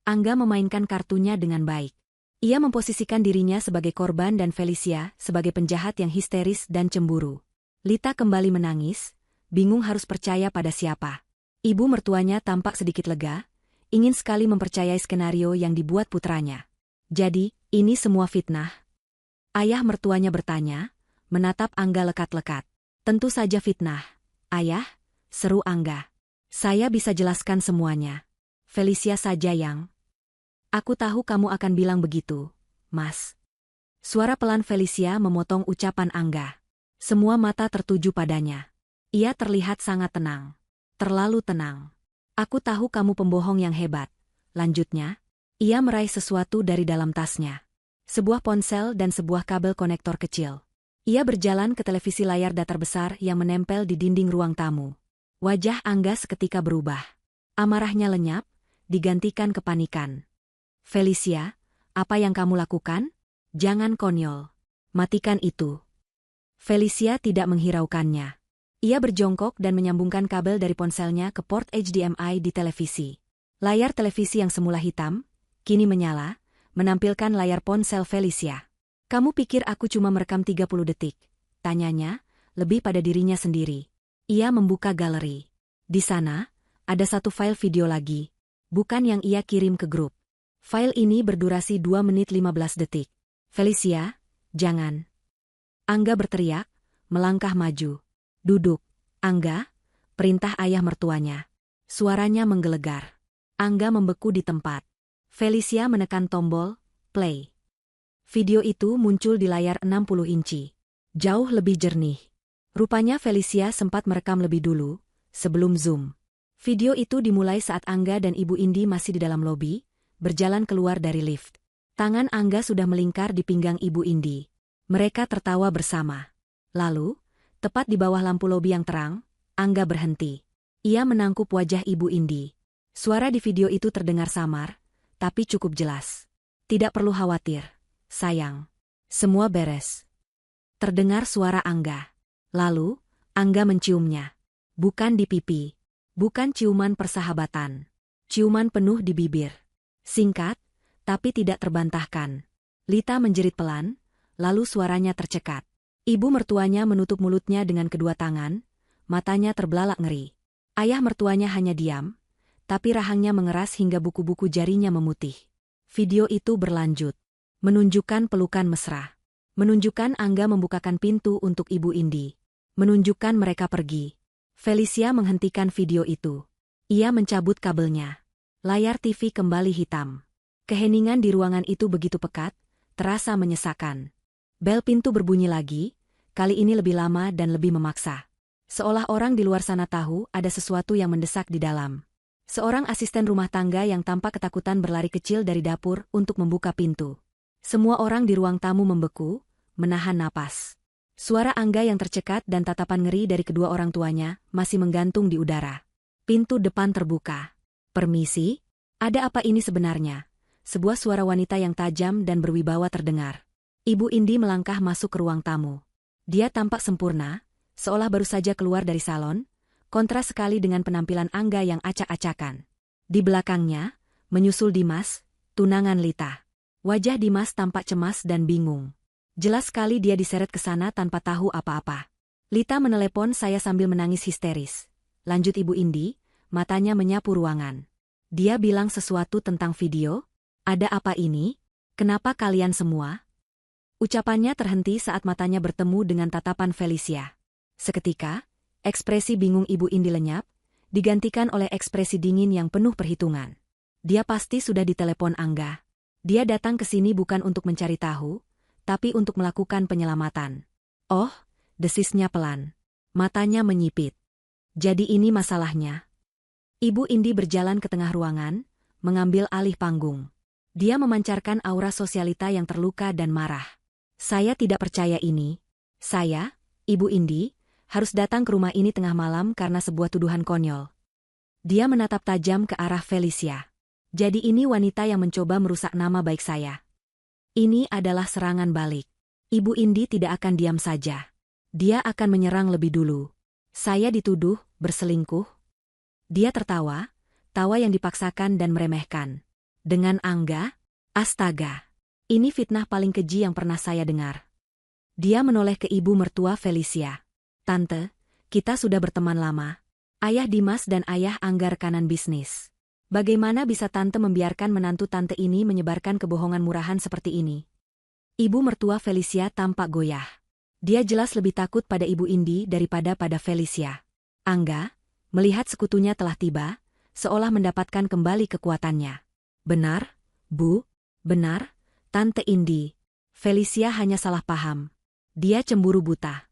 Angga memainkan kartunya dengan baik. Ia memposisikan dirinya sebagai korban dan Felicia sebagai penjahat yang histeris dan cemburu. Lita kembali menangis, bingung harus percaya pada siapa. Ibu mertuanya tampak sedikit lega, ingin sekali mempercayai skenario yang dibuat putranya. Jadi, ini semua fitnah? Ayah mertuanya bertanya, menatap Angga lekat-lekat. Tentu saja fitnah, Ayah, seru Angga. Saya bisa jelaskan semuanya. Felicia saja yang... Aku tahu kamu akan bilang begitu, Mas. Suara pelan Felicia memotong ucapan Angga. Semua mata tertuju padanya. Ia terlihat sangat tenang. Terlalu tenang. Aku tahu kamu pembohong yang hebat. Lanjutnya, ia meraih sesuatu dari dalam tasnya. Sebuah ponsel dan sebuah kabel konektor kecil. Ia berjalan ke televisi layar datar besar yang menempel di dinding ruang tamu. Wajah Angga seketika berubah. Amarahnya lenyap, digantikan kepanikan. Felicia, apa yang kamu lakukan? Jangan konyol. Matikan itu. Felicia tidak menghiraukannya. Ia berjongkok dan menyambungkan kabel dari ponselnya ke port HDMI di televisi. Layar televisi yang semula hitam, kini menyala, menampilkan layar ponsel Felicia. Kamu pikir aku cuma merekam 30 detik? Tanyanya, lebih pada dirinya sendiri. Ia membuka galeri. Di sana, ada satu file video lagi. Bukan yang ia kirim ke grup. File ini berdurasi 2 menit 15 detik. Felicia, jangan. Angga berteriak, melangkah maju. Duduk, Angga, perintah ayah mertuanya. Suaranya menggelegar. Angga membeku di tempat. Felicia menekan tombol, play. Video itu muncul di layar 60 inci. Jauh lebih jernih. Rupanya Felicia sempat merekam lebih dulu, sebelum zoom. Video itu dimulai saat Angga dan Ibu Indi masih di dalam lobi, berjalan keluar dari lift. Tangan Angga sudah melingkar di pinggang Ibu Indi. Mereka tertawa bersama. Lalu, tepat di bawah lampu lobi yang terang, Angga berhenti. Ia menangkup wajah Ibu Indi. Suara di video itu terdengar samar, tapi cukup jelas. Tidak perlu khawatir, sayang. Semua beres. Terdengar suara Angga. Lalu, Angga menciumnya. Bukan di pipi. Bukan ciuman persahabatan. Ciuman penuh di bibir. Singkat, tapi tidak terbantahkan. Lita menjerit pelan, lalu suaranya tercekat. Ibu mertuanya menutup mulutnya dengan kedua tangan, matanya terbelalak ngeri. Ayah mertuanya hanya diam, tapi rahangnya mengeras hingga buku-buku jarinya memutih. Video itu berlanjut. Menunjukkan pelukan mesra. Menunjukkan Angga membukakan pintu untuk Ibu Indi. Menunjukkan mereka pergi. Felicia menghentikan video itu. Ia mencabut kabelnya. Layar TV kembali hitam. Keheningan di ruangan itu begitu pekat, terasa menyesakan. Bel pintu berbunyi lagi, kali ini lebih lama dan lebih memaksa. Seolah orang di luar sana tahu ada sesuatu yang mendesak di dalam. Seorang asisten rumah tangga yang tampak ketakutan berlari kecil dari dapur untuk membuka pintu. Semua orang di ruang tamu membeku, menahan napas. Suara Angga yang tercekat dan tatapan ngeri dari kedua orang tuanya masih menggantung di udara. Pintu depan terbuka. Permisi? Ada apa ini sebenarnya? Sebuah suara wanita yang tajam dan berwibawa terdengar. Ibu Indi melangkah masuk ke ruang tamu. Dia tampak sempurna, seolah baru saja keluar dari salon, kontras sekali dengan penampilan Angga yang acak-acakan. Di belakangnya, menyusul Dimas, tunangan Lita. Wajah Dimas tampak cemas dan bingung. Jelas sekali dia diseret ke sana tanpa tahu apa-apa. Lita menelepon saya sambil menangis histeris. Lanjut Ibu Indi, matanya menyapu ruangan. Dia bilang sesuatu tentang video? Ada apa ini? Kenapa kalian semua? Ucapannya terhenti saat matanya bertemu dengan tatapan Felicia. Seketika, ekspresi bingung Ibu Indi lenyap, digantikan oleh ekspresi dingin yang penuh perhitungan. Dia pasti sudah ditelepon Angga. Dia datang ke sini bukan untuk mencari tahu, tapi untuk melakukan penyelamatan. Oh, desisnya pelan. Matanya menyipit. Jadi ini masalahnya. Ibu Indi berjalan ke tengah ruangan, mengambil alih panggung. Dia memancarkan aura sosialita yang terluka dan marah. Saya tidak percaya ini. Saya, Ibu Indi, harus datang ke rumah ini tengah malam karena sebuah tuduhan konyol. Dia menatap tajam ke arah Felicia. Jadi ini wanita yang mencoba merusak nama baik saya. Ini adalah serangan balik. Ibu Indi tidak akan diam saja. Dia akan menyerang lebih dulu. Saya dituduh berselingkuh. Dia tertawa, tawa yang dipaksakan dan meremehkan. Dengan Angga? Astaga. Ini fitnah paling keji yang pernah saya dengar. Dia menoleh ke ibu mertua Felicia. Tante, kita sudah berteman lama. Ayah Dimas dan ayah Angga rekanan bisnis. Bagaimana bisa tante membiarkan menantu tante ini menyebarkan kebohongan murahan seperti ini? Ibu mertua Felicia tampak goyah. Dia jelas lebih takut pada Ibu Indi daripada pada Felicia. Angga, melihat sekutunya telah tiba, seolah mendapatkan kembali kekuatannya. Benar, Bu, benar, Tante Indi. Felicia hanya salah paham. Dia cemburu buta.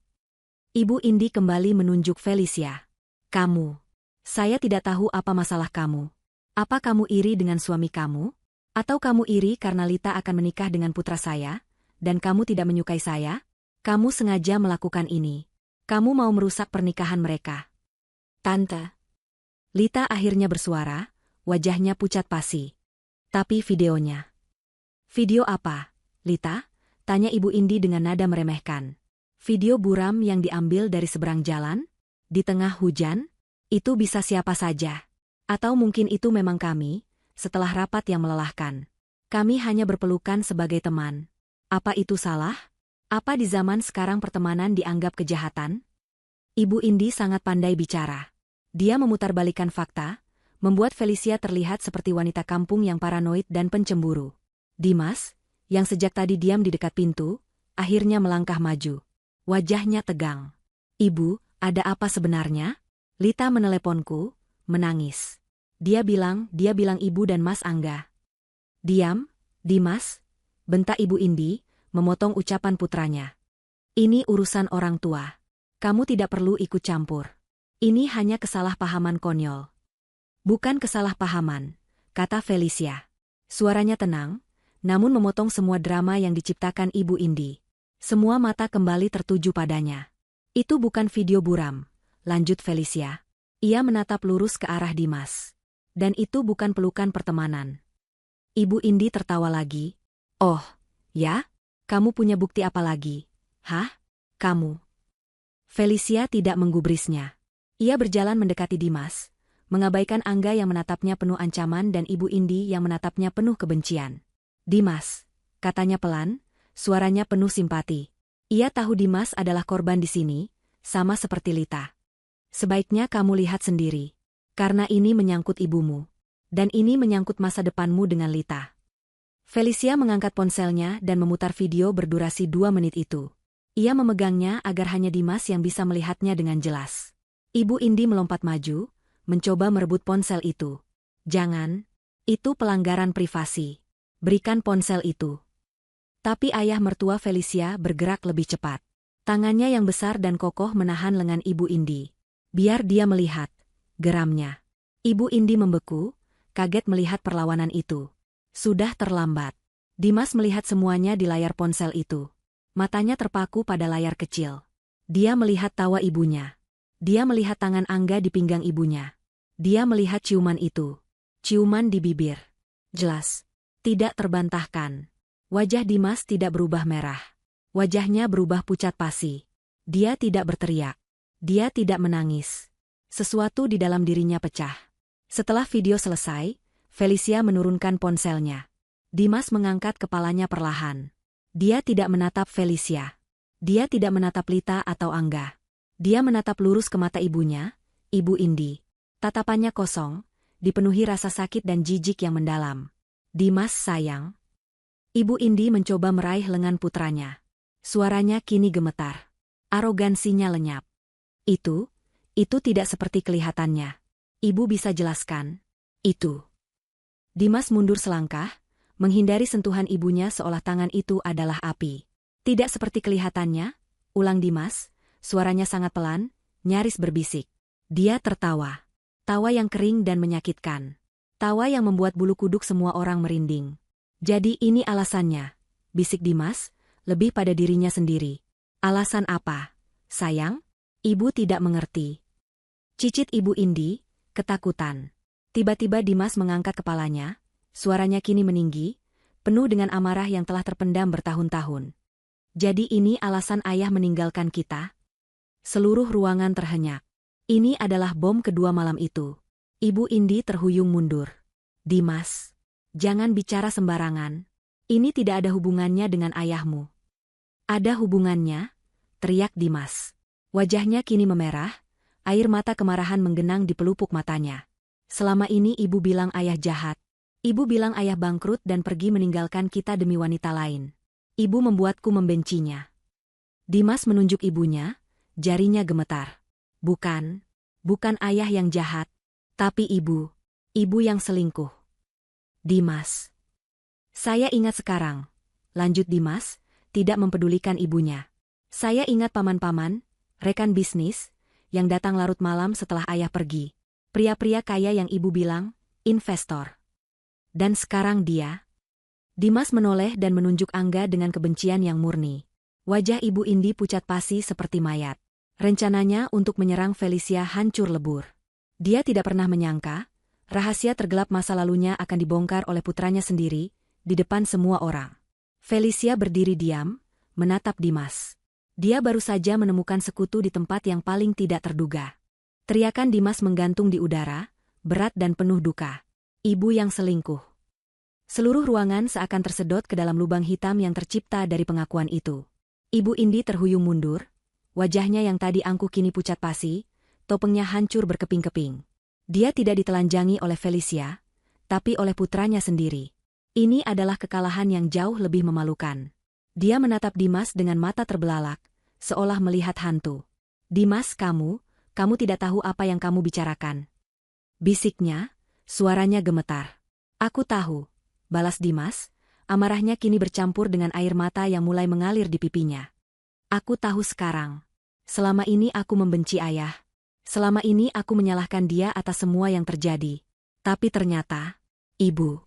Ibu Indi kembali menunjuk Felicia. Kamu. Saya tidak tahu apa masalah kamu. Apa kamu iri dengan suami kamu? Atau kamu iri karena Lita akan menikah dengan putra saya, dan kamu tidak menyukai saya? Kamu sengaja melakukan ini. Kamu mau merusak pernikahan mereka. Tante. Lita akhirnya bersuara, wajahnya pucat pasi. Tapi videonya. Video apa, Lita? Tanya Ibu Indi dengan nada meremehkan. Video buram yang diambil dari seberang jalan? Di tengah hujan? Itu bisa siapa saja. Atau mungkin itu memang kami, setelah rapat yang melelahkan. Kami hanya berpelukan sebagai teman. Apa itu salah? Apa di zaman sekarang pertemanan dianggap kejahatan? Ibu Indi sangat pandai bicara. Dia memutarbalikkan fakta, membuat Felicia terlihat seperti wanita kampung yang paranoid dan pencemburu. Dimas, yang sejak tadi diam di dekat pintu, akhirnya melangkah maju. Wajahnya tegang. Ibu, ada apa sebenarnya? Lita meneleponku, menangis. Dia bilang ibu dan Mas Angga. Diam, Dimas, bentak Ibu Indi, memotong ucapan putranya. Ini urusan orang tua. Kamu tidak perlu ikut campur. Ini hanya kesalahpahaman konyol. Bukan kesalahpahaman, kata Felicia. Suaranya tenang, namun memotong semua drama yang diciptakan Ibu Indi. Semua mata kembali tertuju padanya. Itu bukan video buram, lanjut Felicia. Ia menatap lurus ke arah Dimas. Dan itu bukan pelukan pertemanan. Ibu Indi tertawa lagi. Oh, ya? Kamu punya bukti apa lagi? Hah? Kamu? Felicia tidak menggubrisnya. Ia berjalan mendekati Dimas, mengabaikan Angga yang menatapnya penuh ancaman dan Ibu Indi yang menatapnya penuh kebencian. Dimas, katanya pelan, suaranya penuh simpati. Ia tahu Dimas adalah korban di sini, sama seperti Lita. Sebaiknya kamu lihat sendiri. Karena ini menyangkut ibumu. Dan ini menyangkut masa depanmu dengan Lita. Felicia mengangkat ponselnya dan memutar video berdurasi 2 menit itu. Ia memegangnya agar hanya Dimas yang bisa melihatnya dengan jelas. Ibu Indi melompat maju, mencoba merebut ponsel itu. Jangan, itu pelanggaran privasi. Berikan ponsel itu. Tapi ayah mertua Felicia bergerak lebih cepat. Tangannya yang besar dan kokoh menahan lengan Ibu Indi. Biar dia melihat. Geramnya. Ibu Indi membeku, kaget melihat perlawanan itu. Sudah terlambat. Dimas melihat semuanya di layar ponsel itu. Matanya terpaku pada layar kecil. Dia melihat tawa ibunya. Dia melihat tangan Angga di pinggang ibunya. Dia melihat ciuman itu. Ciuman di bibir. Jelas. Tidak terbantahkan. Wajah Dimas tidak berubah merah. Wajahnya berubah pucat pasi. Dia tidak berteriak. Dia tidak menangis. Sesuatu di dalam dirinya pecah. Setelah video selesai, Felicia menurunkan ponselnya. Dimas mengangkat kepalanya perlahan. Dia tidak menatap Felicia. Dia tidak menatap Lita atau Angga. Dia menatap lurus ke mata ibunya, Ibu Indi. Tatapannya kosong, dipenuhi rasa sakit dan jijik yang mendalam. Dimas sayang. Ibu Indi mencoba meraih lengan putranya. Suaranya kini gemetar. Arogansinya lenyap. Itu tidak seperti kelihatannya. Ibu bisa jelaskan. Itu. Dimas mundur selangkah, menghindari sentuhan ibunya seolah tangan itu adalah api. Tidak seperti kelihatannya, ulang Dimas, suaranya sangat pelan, nyaris berbisik. Dia tertawa. Tawa yang kering dan menyakitkan. Tawa yang membuat bulu kuduk semua orang merinding. Jadi ini alasannya, bisik Dimas, lebih pada dirinya sendiri. Alasan apa? Sayang? Ibu tidak mengerti. Cicit Ibu Indi, ketakutan. Tiba-tiba Dimas mengangkat kepalanya, suaranya kini meninggi, penuh dengan amarah yang telah terpendam bertahun-tahun. Jadi ini alasan ayah meninggalkan kita? Seluruh ruangan terhenyak. Ini adalah bom kedua malam itu. Ibu Indi terhuyung mundur. Dimas, jangan bicara sembarangan. Ini tidak ada hubungannya dengan ayahmu. Ada hubungannya, teriak Dimas. Wajahnya kini memerah, air mata kemarahan menggenang di pelupuk matanya. Selama ini ibu bilang ayah jahat. Ibu bilang ayah bangkrut dan pergi meninggalkan kita demi wanita lain. Ibu membuatku membencinya. Dimas menunjuk ibunya, jarinya gemetar. Bukan ayah yang jahat, tapi ibu yang selingkuh. Dimas. Saya ingat sekarang, lanjut Dimas, tidak mempedulikan ibunya. Saya ingat paman-paman, rekan bisnis, yang datang larut malam setelah ayah pergi. Pria-pria kaya yang ibu bilang, investor. Dan sekarang dia. Dimas menoleh dan menunjuk Angga dengan kebencian yang murni. Wajah ibu Indi pucat pasi seperti mayat. Rencananya untuk menyerang Felicia hancur lebur. Dia tidak pernah menyangka, rahasia tergelap masa lalunya akan dibongkar oleh putranya sendiri, di depan semua orang. Felicia berdiri diam, menatap Dimas. Dia baru saja menemukan sekutu di tempat yang paling tidak terduga. Teriakan Dimas menggantung di udara, berat dan penuh duka. Ibu yang selingkuh. Seluruh ruangan seakan tersedot ke dalam lubang hitam yang tercipta dari pengakuan itu. Ibu Indi terhuyung mundur, wajahnya yang tadi angkuh kini pucat pasi, topengnya hancur berkeping-keping. Dia tidak ditelanjangi oleh Felicia, tapi oleh putranya sendiri. Ini adalah kekalahan yang jauh lebih memalukan. Dia menatap Dimas dengan mata terbelalak, seolah melihat hantu. Dimas, kamu tidak tahu apa yang kamu bicarakan. Bisiknya, suaranya gemetar. Aku tahu, balas Dimas, amarahnya kini bercampur dengan air mata yang mulai mengalir di pipinya. Aku tahu sekarang. Selama ini aku membenci ayah. Selama ini aku menyalahkan dia atas semua yang terjadi. Tapi ternyata, ibu.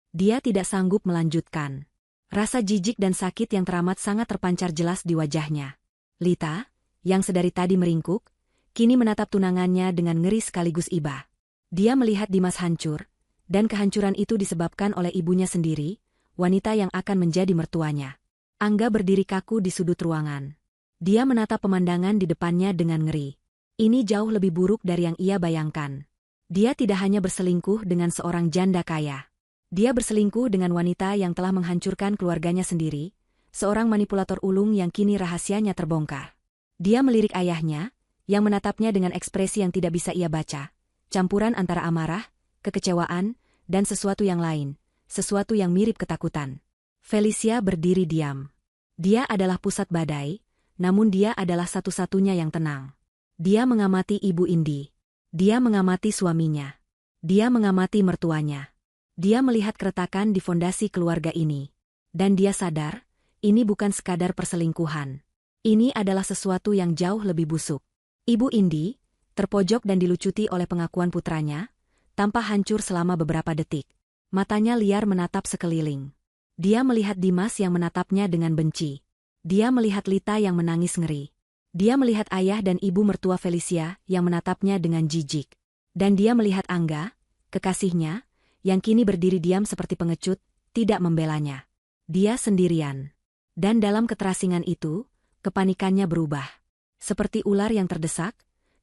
Dia tidak sanggup melanjutkan. Rasa jijik dan sakit yang teramat sangat terpancar jelas di wajahnya. Lita, yang sedari tadi meringkuk, kini menatap tunangannya dengan ngeri sekaligus iba. Dia melihat Dimas hancur, dan kehancuran itu disebabkan oleh ibunya sendiri, wanita yang akan menjadi mertuanya. Angga berdiri kaku di sudut ruangan. Dia menatap pemandangan di depannya dengan ngeri. Ini jauh lebih buruk dari yang ia bayangkan. Dia tidak hanya berselingkuh dengan seorang janda kaya. Dia berselingkuh dengan wanita yang telah menghancurkan keluarganya sendiri, seorang manipulator ulung yang kini rahasianya terbongkar. Dia melirik ayahnya, yang menatapnya dengan ekspresi yang tidak bisa ia baca, campuran antara amarah, kekecewaan, dan sesuatu yang lain, sesuatu yang mirip ketakutan. Felicia berdiri diam. Dia adalah pusat badai, namun dia adalah satu-satunya yang tenang. Dia mengamati Ibu Indi. Dia mengamati suaminya. Dia mengamati mertuanya. Dia melihat keretakan di fondasi keluarga ini. Dan dia sadar, ini bukan sekadar perselingkuhan. Ini adalah sesuatu yang jauh lebih busuk. Ibu Indi, terpojok dan dilucuti oleh pengakuan putranya, tampak hancur selama beberapa detik. Matanya liar menatap sekeliling. Dia melihat Dimas yang menatapnya dengan benci. Dia melihat Lita yang menangis ngeri. Dia melihat ayah dan ibu mertua Felicia yang menatapnya dengan jijik. Dan dia melihat Angga, kekasihnya, yang kini berdiri diam seperti pengecut, tidak membelanya. Dia sendirian. Dan dalam keterasingan itu, kepanikannya berubah. Seperti ular yang terdesak,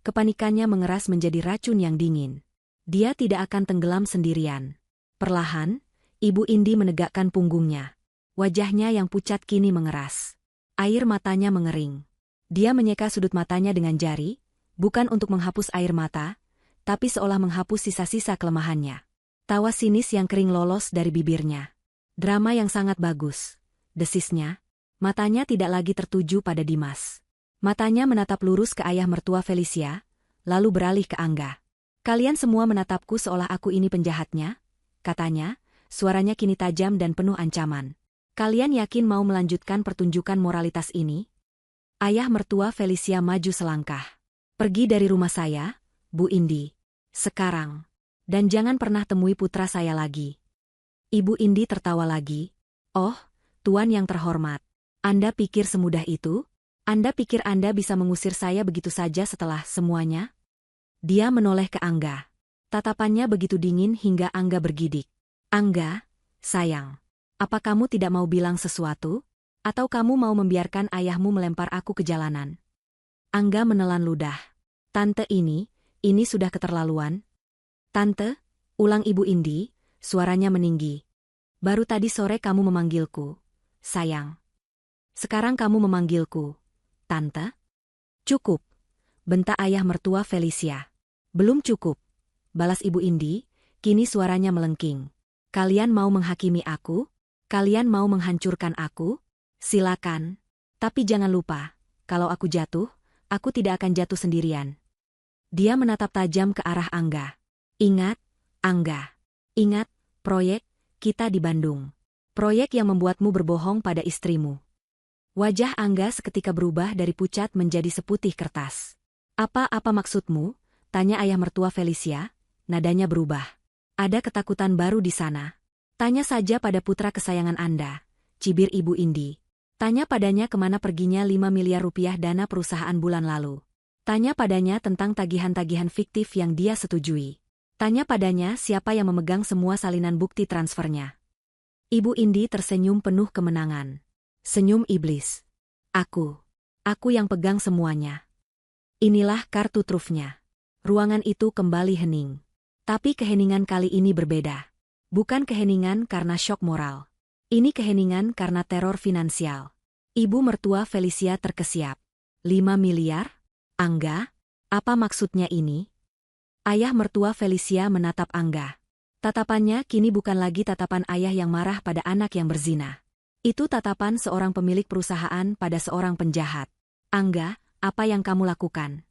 kepanikannya mengeras menjadi racun yang dingin. Dia tidak akan tenggelam sendirian. Perlahan, Ibu Indi menegakkan punggungnya. Wajahnya yang pucat kini mengeras. Air matanya mengering. Dia menyeka sudut matanya dengan jari, bukan untuk menghapus air mata, tapi seolah menghapus sisa-sisa kelemahannya. Tawa sinis yang kering lolos dari bibirnya. Drama yang sangat bagus, desisnya. Matanya tidak lagi tertuju pada Dimas. Matanya menatap lurus ke ayah mertua Felicia, lalu beralih ke Angga. Kalian semua menatapku seolah aku ini penjahatnya, katanya, suaranya kini tajam dan penuh ancaman. Kalian yakin mau melanjutkan pertunjukan moralitas ini? Ayah mertua Felicia maju selangkah. Pergi dari rumah saya, Bu Indi. Sekarang. Dan jangan pernah temui putra saya lagi. Ibu Indi tertawa lagi. Oh, Tuan yang terhormat. Anda pikir semudah itu? Anda pikir Anda bisa mengusir saya begitu saja setelah semuanya? Dia menoleh ke Angga. Tatapannya begitu dingin hingga Angga bergidik. Angga, sayang. Apa kamu tidak mau bilang sesuatu? Atau kamu mau membiarkan ayahmu melempar aku ke jalanan? Angga menelan ludah. Tante ini sudah keterlaluan. Tante, ulang Ibu Indi, suaranya meninggi. Baru tadi sore kamu memanggilku, sayang. Sekarang kamu memanggilku, Tante? Cukup, bentak ayah mertua Felicia. Belum cukup, balas Ibu Indi, kini suaranya melengking. Kalian mau menghakimi aku? Kalian mau menghancurkan aku? Silakan. Tapi jangan lupa, kalau aku jatuh, aku tidak akan jatuh sendirian. Dia menatap tajam ke arah Angga. Ingat, Angga. Ingat, proyek kita di Bandung. Proyek yang membuatmu berbohong pada istrimu. Wajah Angga seketika berubah dari pucat menjadi seputih kertas. Apa maksudmu? Tanya ayah mertua Felicia, nadanya berubah. Ada ketakutan baru di sana. Tanya saja pada putra kesayangan Anda, cibir Ibu Indi. Tanya padanya kemana perginya 5 miliar rupiah dana perusahaan bulan lalu. Tanya padanya tentang tagihan-tagihan fiktif yang dia setujui. Tanya padanya siapa yang memegang semua salinan bukti transfernya. Ibu Indi tersenyum penuh kemenangan. Senyum iblis. Aku yang pegang semuanya. Inilah kartu trufnya. Ruangan itu kembali hening. Tapi keheningan kali ini berbeda. Bukan keheningan karena syok moral. Ini keheningan karena teror finansial. Ibu mertua Felicia terkesiap. 5 miliar? Angga? Apa maksudnya ini? Ayah mertua Felicia menatap Angga. Tatapannya kini bukan lagi tatapan ayah yang marah pada anak yang berzina. Itu tatapan seorang pemilik perusahaan pada seorang penjahat. Angga, apa yang kamu lakukan?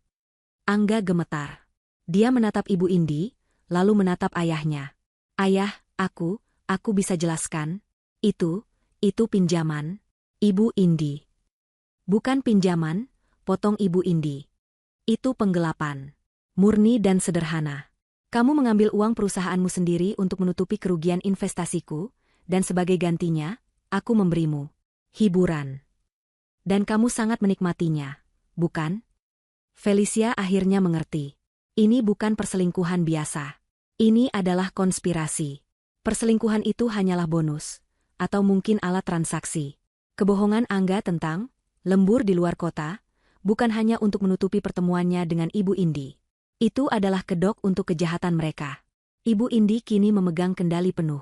Angga gemetar. Dia menatap Ibu Indi, lalu menatap ayahnya. Ayah, aku bisa jelaskan. Itu pinjaman. Ibu Indi. Bukan pinjaman, potong Ibu Indi. Itu penggelapan. Murni dan sederhana. Kamu mengambil uang perusahaanmu sendiri untuk menutupi kerugian investasiku, dan sebagai gantinya, aku memberimu hiburan. Dan kamu sangat menikmatinya, bukan? Felicia akhirnya mengerti. Ini bukan perselingkuhan biasa. Ini adalah konspirasi. Perselingkuhan itu hanyalah bonus, atau mungkin alat transaksi. Kebohongan Angga tentang lembur di luar kota, bukan hanya untuk menutupi pertemuannya dengan Ibu Indi. Itu adalah kedok untuk kejahatan mereka. Ibu Indi kini memegang kendali penuh.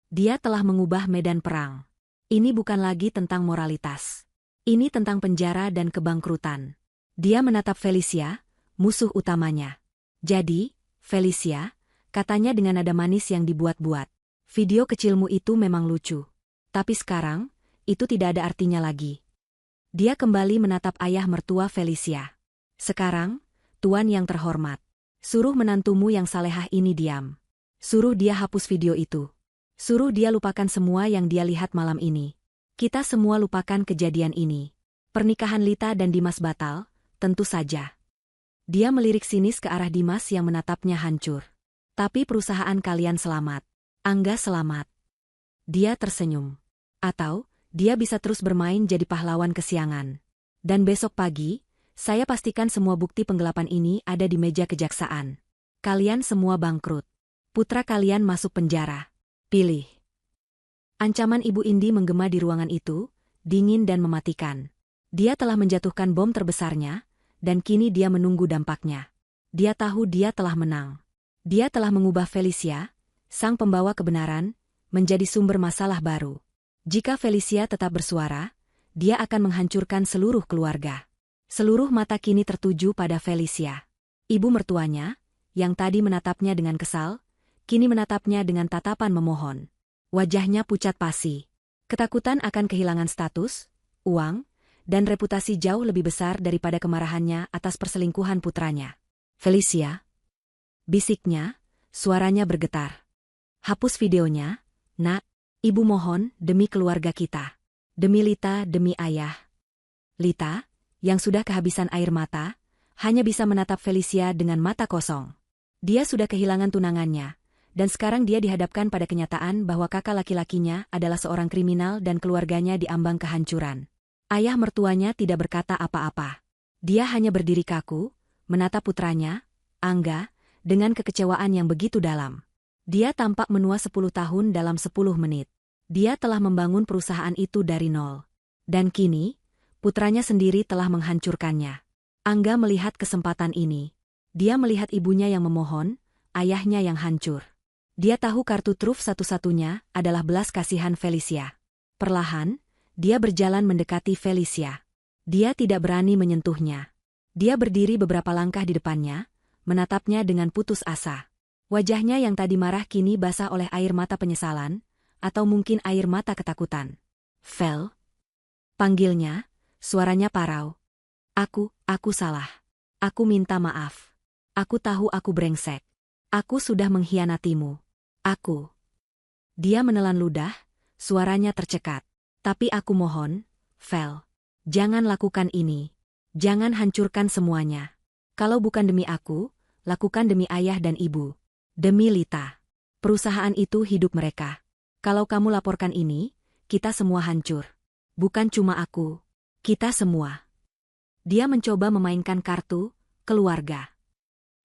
Dia telah mengubah medan perang. Ini bukan lagi tentang moralitas. Ini tentang penjara dan kebangkrutan. Dia menatap Felicia, musuh utamanya. Jadi, Felicia, katanya dengan nada manis yang dibuat-buat. Video kecilmu itu memang lucu. Tapi sekarang, itu tidak ada artinya lagi. Dia kembali menatap ayah mertua Felicia. Sekarang, Tuan yang terhormat, suruh menantumu yang salehah ini diam. Suruh dia hapus video itu. Suruh dia lupakan semua yang dia lihat malam ini. Kita semua lupakan kejadian ini. Pernikahan Lita dan Dimas batal, tentu saja. Dia melirik sinis ke arah Dimas yang menatapnya hancur. Tapi perusahaan kalian selamat. Angga selamat. Dia tersenyum. Atau, dia bisa terus bermain jadi pahlawan kesiangan. Dan besok pagi, saya pastikan semua bukti penggelapan ini ada di meja kejaksaan. Kalian semua bangkrut. Putra kalian masuk penjara. Pilih. Ancaman Ibu Indi menggema di ruangan itu, dingin dan mematikan. Dia telah menjatuhkan bom terbesarnya, dan kini dia menunggu dampaknya. Dia tahu dia telah menang. Dia telah mengubah Felicia, sang pembawa kebenaran, menjadi sumber masalah baru. Jika Felicia tetap bersuara, dia akan menghancurkan seluruh keluarga. Seluruh mata kini tertuju pada Felicia. Ibu mertuanya, yang tadi menatapnya dengan kesal, kini menatapnya dengan tatapan memohon. Wajahnya pucat pasi. Ketakutan akan kehilangan status, uang, dan reputasi jauh lebih besar daripada kemarahannya atas perselingkuhan putranya. Felicia, bisiknya, suaranya bergetar. Hapus videonya, nak. Ibu mohon, demi keluarga kita. Demi Lita, demi ayah. Lita, yang sudah kehabisan air mata, hanya bisa menatap Felicia dengan mata kosong. Dia sudah kehilangan tunangannya, dan sekarang dia dihadapkan pada kenyataan bahwa kakak laki-lakinya adalah seorang kriminal dan keluarganya diambang kehancuran. Ayah mertuanya tidak berkata apa-apa. Dia hanya berdiri kaku, menatap putranya, Angga, dengan kekecewaan yang begitu dalam. Dia tampak menua 10 tahun dalam 10 menit. Dia telah membangun perusahaan itu dari nol. Dan kini, putranya sendiri telah menghancurkannya. Angga melihat kesempatan ini. Dia melihat ibunya yang memohon, ayahnya yang hancur. Dia tahu kartu truf satu-satunya adalah belas kasihan Felicia. Perlahan, dia berjalan mendekati Felicia. Dia tidak berani menyentuhnya. Dia berdiri beberapa langkah di depannya, menatapnya dengan putus asa. Wajahnya yang tadi marah kini basah oleh air mata penyesalan, atau mungkin air mata ketakutan. Fel? Panggilnya, suaranya parau. Aku salah. Aku minta maaf. Aku tahu aku brengsek. Aku sudah mengkhianatimu. Aku. Dia menelan ludah, suaranya tercekat. Tapi aku mohon, Fel. Jangan lakukan ini. Jangan hancurkan semuanya. Kalau bukan demi aku, lakukan demi ayah dan ibu. Demi Lita. Perusahaan itu hidup mereka. Kalau kamu laporkan ini, kita semua hancur. Bukan cuma aku. Kita semua. Dia mencoba memainkan kartu keluarga.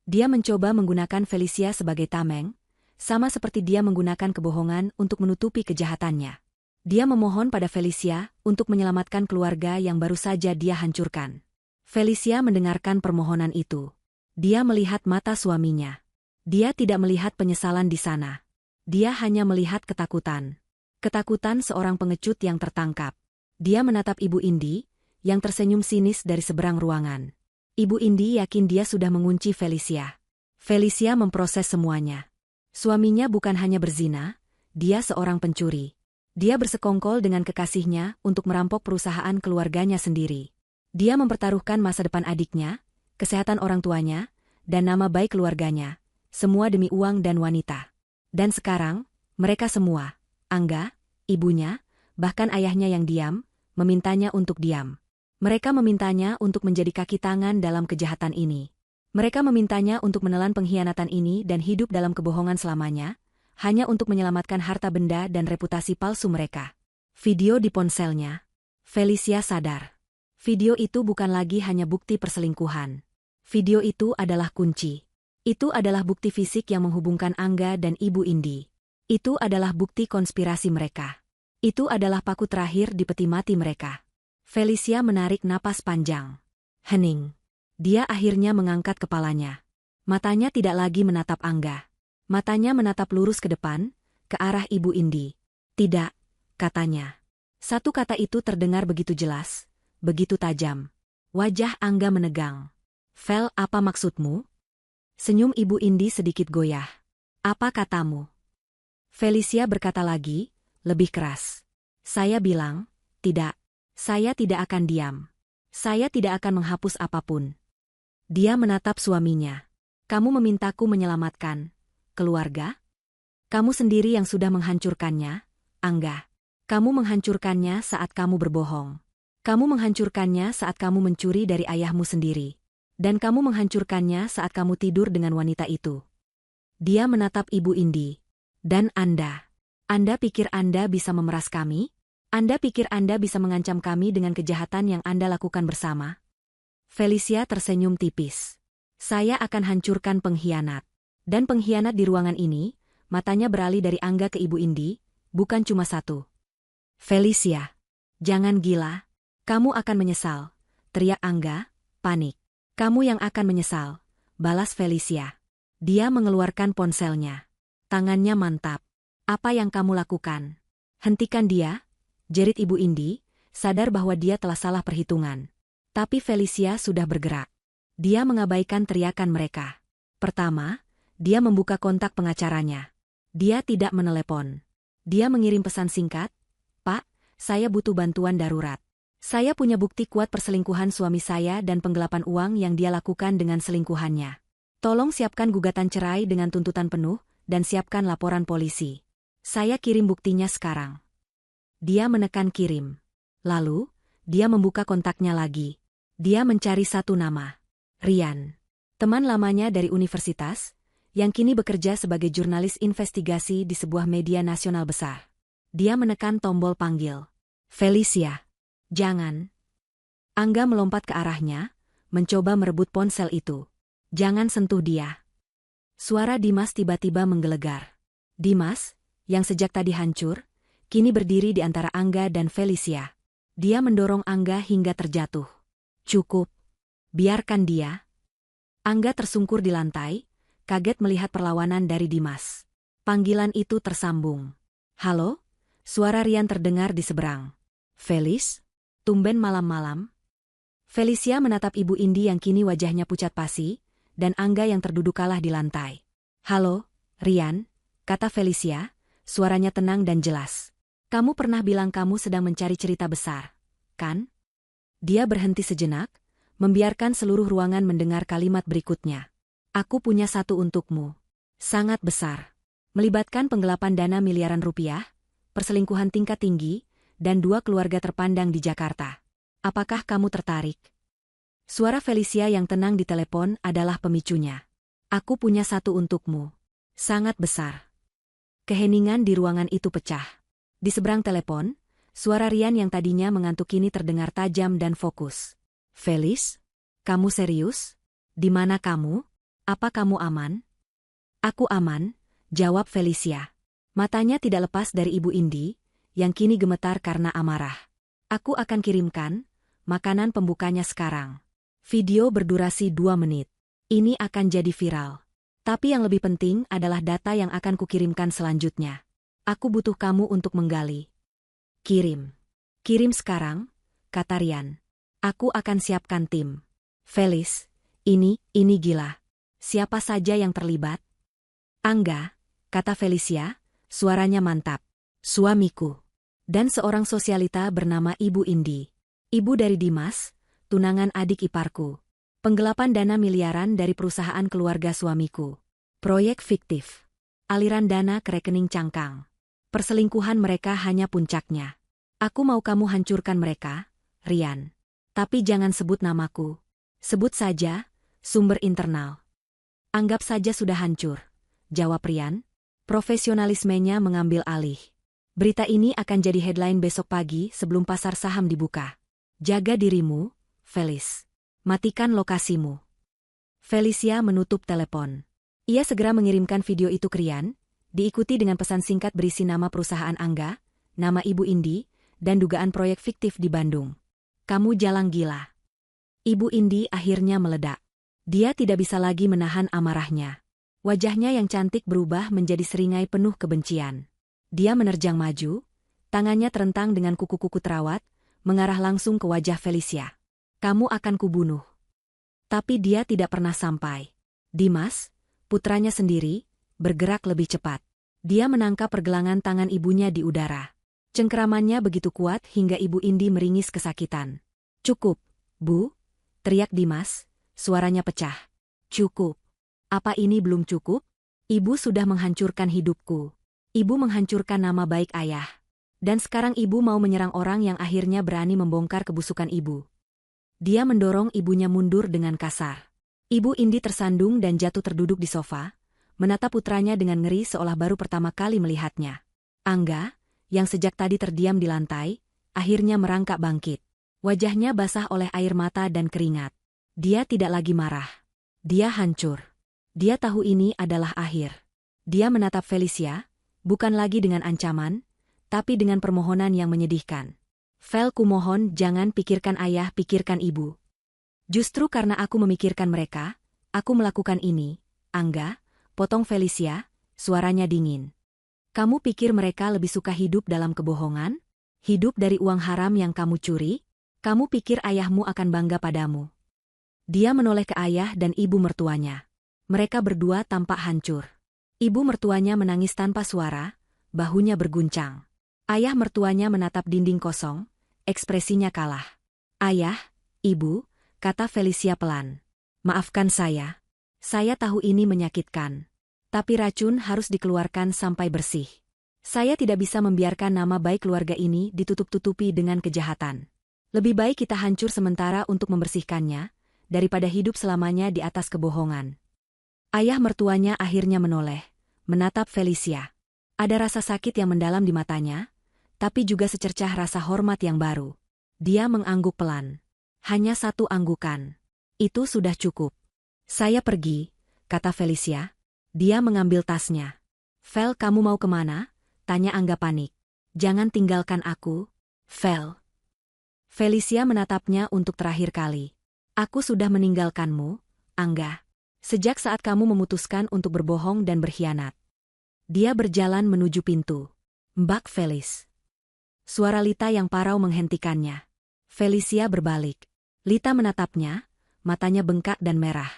Dia mencoba menggunakan Felicia sebagai tameng, sama seperti dia menggunakan kebohongan untuk menutupi kejahatannya. Dia memohon pada Felicia untuk menyelamatkan keluarga yang baru saja dia hancurkan. Felicia mendengarkan permohonan itu. Dia melihat mata suaminya. Dia tidak melihat penyesalan di sana. Dia hanya melihat ketakutan. Ketakutan seorang pengecut yang tertangkap. Dia menatap Ibu Indi, yang tersenyum sinis dari seberang ruangan. Ibu Indi yakin dia sudah mengunci Felicia. Felicia memproses semuanya. Suaminya bukan hanya berzina, dia seorang pencuri. Dia bersekongkol dengan kekasihnya untuk merampok perusahaan keluarganya sendiri. Dia mempertaruhkan masa depan adiknya, kesehatan orang tuanya, dan nama baik keluarganya, semua demi uang dan wanita. Dan sekarang, mereka semua, Angga, ibunya, bahkan ayahnya yang diam, memintanya untuk diam. Mereka memintanya untuk menjadi kaki tangan dalam kejahatan ini. Mereka memintanya untuk menelan pengkhianatan ini dan hidup dalam kebohongan selamanya, hanya untuk menyelamatkan harta benda dan reputasi palsu mereka. Video di ponselnya. Felicia sadar. Video itu bukan lagi hanya bukti perselingkuhan. Video itu adalah kunci. Itu adalah bukti fisik yang menghubungkan Angga dan Ibu Indi. Itu adalah bukti konspirasi mereka. Itu adalah paku terakhir di peti mati mereka. Felicia menarik napas panjang. Hening. Dia akhirnya mengangkat kepalanya. Matanya tidak lagi menatap Angga. Matanya menatap lurus ke depan, ke arah Ibu Indi. Tidak, katanya. Satu kata itu terdengar begitu jelas, begitu tajam. Wajah Angga menegang. Fel, apa maksudmu? Senyum Ibu Indi sedikit goyah. Apa katamu? Felicia berkata lagi, lebih keras. Saya bilang, tidak. Saya tidak akan diam. Saya tidak akan menghapus apapun. Dia menatap suaminya. Kamu memintaku menyelamatkan keluarga? Kamu sendiri yang sudah menghancurkannya, Angga. Kamu menghancurkannya saat kamu berbohong. Kamu menghancurkannya saat kamu mencuri dari ayahmu sendiri. Dan kamu menghancurkannya saat kamu tidur dengan wanita itu. Dia menatap Ibu Indi. Dan Anda pikir Anda bisa memeras kami? Anda pikir Anda bisa mengancam kami dengan kejahatan yang Anda lakukan bersama? Felicia tersenyum tipis. Saya akan hancurkan pengkhianat. Dan pengkhianat di ruangan ini, matanya beralih dari Angga ke Ibu Indi, bukan cuma satu. Felicia, jangan gila. Kamu akan menyesal, teriak Angga, panik. Kamu yang akan menyesal, balas Felicia. Dia mengeluarkan ponselnya. Tangannya mantap. Apa yang kamu lakukan? Hentikan dia, jerit Ibu Indi, sadar bahwa dia telah salah perhitungan. Tapi Felicia sudah bergerak. Dia mengabaikan teriakan mereka. Pertama, dia membuka kontak pengacaranya. Dia tidak menelepon. Dia mengirim pesan singkat, Pak, saya butuh bantuan darurat. Saya punya bukti kuat perselingkuhan suami saya dan penggelapan uang yang dia lakukan dengan selingkuhannya. Tolong siapkan gugatan cerai dengan tuntutan penuh, dan siapkan laporan polisi. Saya kirim buktinya sekarang. Dia menekan kirim. Lalu, dia membuka kontaknya lagi. Dia mencari satu nama. Rian. Teman lamanya dari universitas, yang kini bekerja sebagai jurnalis investigasi di sebuah media nasional besar. Dia menekan tombol panggil. Felicia. Jangan. Angga melompat ke arahnya, mencoba merebut ponsel itu. Jangan sentuh dia. Suara Dimas tiba-tiba menggelegar. Dimas, yang sejak tadi hancur, kini berdiri di antara Angga dan Felicia. Dia mendorong Angga hingga terjatuh. Cukup. Biarkan dia. Angga tersungkur di lantai, kaget melihat perlawanan dari Dimas. Panggilan itu tersambung. Halo? Suara Rian terdengar di seberang. Felis? Tumben malam-malam? Felicia menatap Ibu Indi yang kini wajahnya pucat pasi, dan Angga yang terduduk kalah di lantai. Halo, Rian, kata Felicia, suaranya tenang dan jelas. Kamu pernah bilang kamu sedang mencari cerita besar, kan? Dia berhenti sejenak, membiarkan seluruh ruangan mendengar kalimat berikutnya. Aku punya satu untukmu. Sangat besar. Melibatkan penggelapan dana miliaran rupiah, perselingkuhan tingkat tinggi, dan 2 keluarga terpandang di Jakarta. Apakah kamu tertarik? Suara Felicia yang tenang di telepon adalah pemicunya. Aku punya satu untukmu. Sangat besar. Keheningan di ruangan itu pecah. Di seberang telepon, suara Rian yang tadinya mengantuk kini terdengar tajam dan fokus. Felis? Kamu serius? Di mana kamu? Apa kamu aman? Aku aman, jawab Felicia. Matanya tidak lepas dari Ibu Indi, yang kini gemetar karena amarah. Aku akan kirimkan makanan pembukanya sekarang. Video berdurasi 2 menit. Ini akan jadi viral. Tapi yang lebih penting adalah data yang akan kukirimkan selanjutnya. Aku butuh kamu untuk menggali. Kirim. Kirim sekarang, kata Rian. Aku akan siapkan tim. Felis, ini gila. Siapa saja yang terlibat? Angga, kata Felicia, suaranya mantap. Suamiku. Dan seorang sosialita bernama Ibu Indi. Ibu dari Dimas, tunangan adik iparku. Penggelapan dana miliaran dari perusahaan keluarga suamiku. Proyek fiktif. Aliran dana ke rekening cangkang. Perselingkuhan mereka hanya puncaknya. Aku mau kamu hancurkan mereka, Rian. Tapi jangan sebut namaku. Sebut saja, sumber internal. Anggap saja sudah hancur, jawab Rian. Profesionalismenya mengambil alih. Berita ini akan jadi headline besok pagi sebelum pasar saham dibuka. Jaga dirimu, Felis. Matikan lokasimu. Felicia menutup telepon. Ia segera mengirimkan video itu ke Rian, diikuti dengan pesan singkat berisi nama perusahaan Angga, nama Ibu Indi, dan dugaan proyek fiktif di Bandung. Kamu jalang gila. Ibu Indi akhirnya meledak. Dia tidak bisa lagi menahan amarahnya. Wajahnya yang cantik berubah menjadi seringai penuh kebencian. Dia menerjang maju, tangannya terentang dengan kuku-kuku terawat, mengarah langsung ke wajah Felicia. Kamu akan kubunuh. Tapi dia tidak pernah sampai. Dimas, putranya sendiri, bergerak lebih cepat. Dia menangkap pergelangan tangan ibunya di udara. Cengkeramannya begitu kuat hingga Ibu Indi meringis kesakitan. Cukup, Bu, teriak Dimas, suaranya pecah. Cukup. Apa ini belum cukup? Ibu sudah menghancurkan hidupku. Ibu menghancurkan nama baik ayah. Dan sekarang ibu mau menyerang orang yang akhirnya berani membongkar kebusukan ibu. Dia mendorong ibunya mundur dengan kasar. Ibu Indi tersandung dan jatuh terduduk di sofa, menatap putranya dengan ngeri seolah baru pertama kali melihatnya. Angga, yang sejak tadi terdiam di lantai, akhirnya merangkak bangkit. Wajahnya basah oleh air mata dan keringat. Dia tidak lagi marah. Dia hancur. Dia tahu ini adalah akhir. Dia menatap Felicia, bukan lagi dengan ancaman, tapi dengan permohonan yang menyedihkan. Fel, kumohon jangan pikirkan ayah, pikirkan ibu. Justru karena aku memikirkan mereka, aku melakukan ini. Angga, potong Felicia, suaranya dingin. Kamu pikir mereka lebih suka hidup dalam kebohongan? Hidup dari uang haram yang kamu curi? Kamu pikir ayahmu akan bangga padamu? Dia menoleh ke ayah dan ibu mertuanya. Mereka berdua tampak hancur. Ibu mertuanya menangis tanpa suara, bahunya berguncang. Ayah mertuanya menatap dinding kosong, ekspresinya kalah. Ayah, ibu, kata Felicia pelan. Maafkan saya. Saya tahu ini menyakitkan. Tapi racun harus dikeluarkan sampai bersih. Saya tidak bisa membiarkan nama baik keluarga ini ditutup-tutupi dengan kejahatan. Lebih baik kita hancur sementara untuk membersihkannya, daripada hidup selamanya di atas kebohongan. Ayah mertuanya akhirnya menoleh, menatap Felicia. Ada rasa sakit yang mendalam di matanya, tapi juga secercah rasa hormat yang baru. Dia mengangguk pelan. Hanya satu anggukan. Itu sudah cukup. Saya pergi, kata Felicia. Dia mengambil tasnya. Vel, kamu mau kemana? Tanya Angga panik. Jangan tinggalkan aku, Vel. Felicia menatapnya untuk terakhir kali. Aku sudah meninggalkanmu, Angga. Sejak saat kamu memutuskan untuk berbohong dan berkhianat. Dia berjalan menuju pintu. Mbak Felis. Suara Lita yang parau menghentikannya. Felicia berbalik. Lita menatapnya, matanya bengkak dan merah.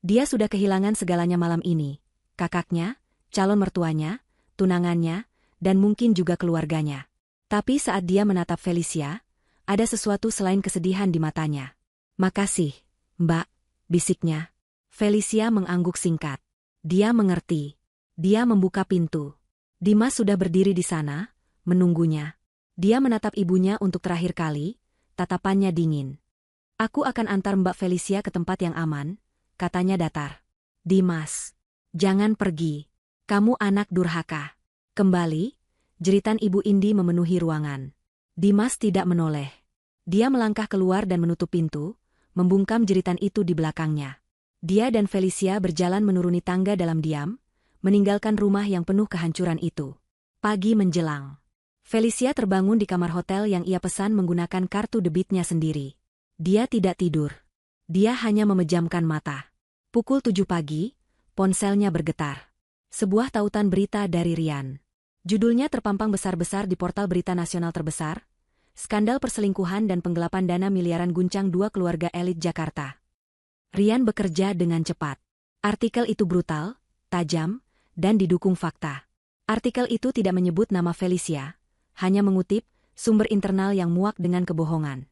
Dia sudah kehilangan segalanya malam ini. Kakaknya, calon mertuanya, tunangannya, dan mungkin juga keluarganya. Tapi saat dia menatap Felicia, ada sesuatu selain kesedihan di matanya. Makasih, Mbak, bisiknya. Felicia mengangguk singkat. Dia mengerti. Dia membuka pintu. Dimas sudah berdiri di sana, menunggunya. Dia menatap ibunya untuk terakhir kali, tatapannya dingin. Aku akan antar Mbak Felicia ke tempat yang aman, katanya datar. Dimas, jangan pergi. Kamu anak durhaka. Kembali, jeritan Ibu Indi memenuhi ruangan. Dimas tidak menoleh. Dia melangkah keluar dan menutup pintu, membungkam jeritan itu di belakangnya. Dia dan Felicia berjalan menuruni tangga dalam diam, meninggalkan rumah yang penuh kehancuran itu. Pagi menjelang. Felicia terbangun di kamar hotel yang ia pesan menggunakan kartu debitnya sendiri. Dia tidak tidur. Dia hanya memejamkan mata. Pukul 7 pagi, ponselnya bergetar. Sebuah tautan berita dari Rian. Judulnya terpampang besar-besar di portal berita nasional terbesar, skandal perselingkuhan dan penggelapan dana miliaran guncang dua keluarga elit Jakarta. Rian bekerja dengan cepat. Artikel itu brutal, tajam, dan didukung fakta. Artikel itu tidak menyebut nama Felicia, hanya mengutip sumber internal yang muak dengan kebohongan.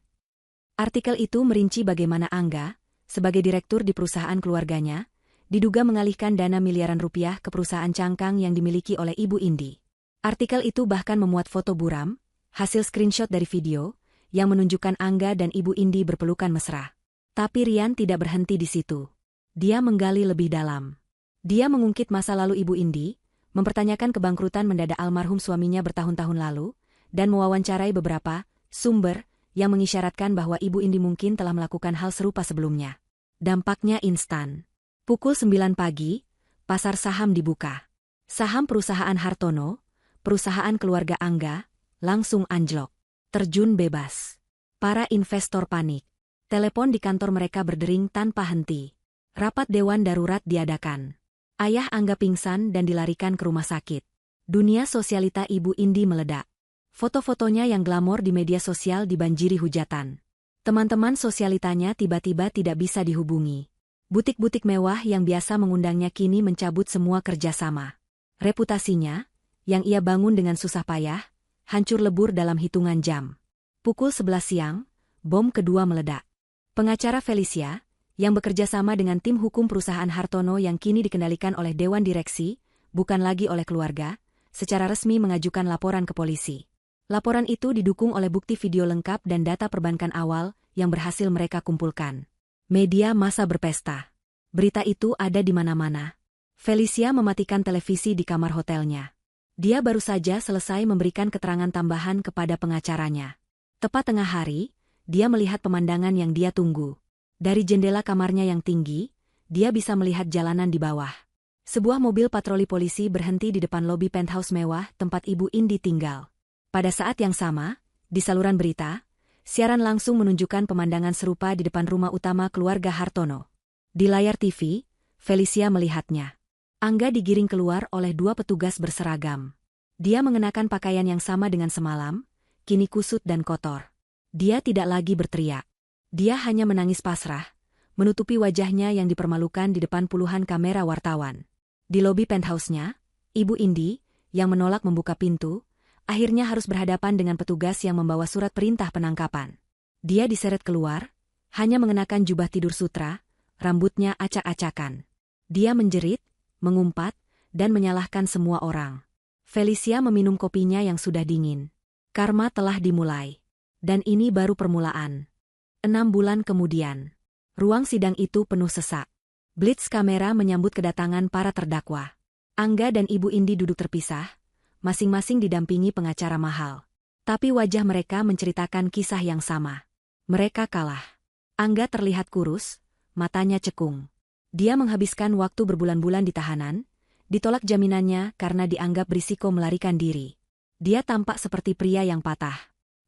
Artikel itu merinci bagaimana Angga, sebagai direktur di perusahaan keluarganya, diduga mengalihkan dana miliaran rupiah ke perusahaan cangkang yang dimiliki oleh Ibu Indi. Artikel itu bahkan memuat foto buram, hasil screenshot dari video, yang menunjukkan Angga dan Ibu Indi berpelukan mesra. Tapi Rian tidak berhenti di situ. Dia menggali lebih dalam. Dia mengungkit masa lalu Ibu Indi, mempertanyakan kebangkrutan mendadak almarhum suaminya bertahun-tahun lalu, dan mewawancarai beberapa sumber yang mengisyaratkan bahwa Ibu Indi mungkin telah melakukan hal serupa sebelumnya. Dampaknya instan. Pukul 9 pagi, pasar saham dibuka. Saham perusahaan Hartono, perusahaan keluarga Angga, langsung anjlok. Terjun bebas. Para investor panik. Telepon di kantor mereka berdering tanpa henti. Rapat dewan darurat diadakan. Ayah Angga pingsan dan dilarikan ke rumah sakit. Dunia sosialita Ibu Indi meledak. Foto-fotonya yang glamor di media sosial dibanjiri hujatan. Teman-teman sosialitanya tiba-tiba tidak bisa dihubungi. Butik-butik mewah yang biasa mengundangnya kini mencabut semua kerjasama. Reputasinya, yang ia bangun dengan susah payah, hancur lebur dalam hitungan jam. Pukul 11 siang, bom kedua meledak. Pengacara Felicia, yang bekerja sama dengan tim hukum perusahaan Hartono yang kini dikendalikan oleh Dewan Direksi, bukan lagi oleh keluarga, secara resmi mengajukan laporan ke polisi. Laporan itu didukung oleh bukti video lengkap dan data perbankan awal yang berhasil mereka kumpulkan. Media massa berpesta. Berita itu ada di mana-mana. Felicia mematikan televisi di kamar hotelnya. Dia baru saja selesai memberikan keterangan tambahan kepada pengacaranya. Tepat tengah hari, dia melihat pemandangan yang dia tunggu. Dari jendela kamarnya yang tinggi, dia bisa melihat jalanan di bawah. Sebuah mobil patroli polisi berhenti di depan lobi penthouse mewah tempat Ibu Indi tinggal. Pada saat yang sama, di saluran berita, siaran langsung menunjukkan pemandangan serupa di depan rumah utama keluarga Hartono. Di layar TV, Felicia melihatnya. Angga digiring keluar oleh dua petugas berseragam. Dia mengenakan pakaian yang sama dengan semalam, kini kusut dan kotor. Dia tidak lagi berteriak. Dia hanya menangis pasrah, menutupi wajahnya yang dipermalukan di depan puluhan kamera wartawan. Di lobi penthouse-nya, Ibu Indi, yang menolak membuka pintu, akhirnya harus berhadapan dengan petugas yang membawa surat perintah penangkapan. Dia diseret keluar, hanya mengenakan jubah tidur sutra, rambutnya acak-acakan. Dia menjerit, mengumpat, dan menyalahkan semua orang. Felicia meminum kopinya yang sudah dingin. Karma telah dimulai. Dan ini baru permulaan. 6 bulan kemudian. Ruang sidang itu penuh sesak. Blitz kamera menyambut kedatangan para terdakwa. Angga dan Ibu Indi duduk terpisah, masing-masing didampingi pengacara mahal. Tapi wajah mereka menceritakan kisah yang sama. Mereka kalah. Angga terlihat kurus, matanya cekung. Dia menghabiskan waktu berbulan-bulan di tahanan, ditolak jaminannya karena dianggap berisiko melarikan diri. Dia tampak seperti pria yang patah.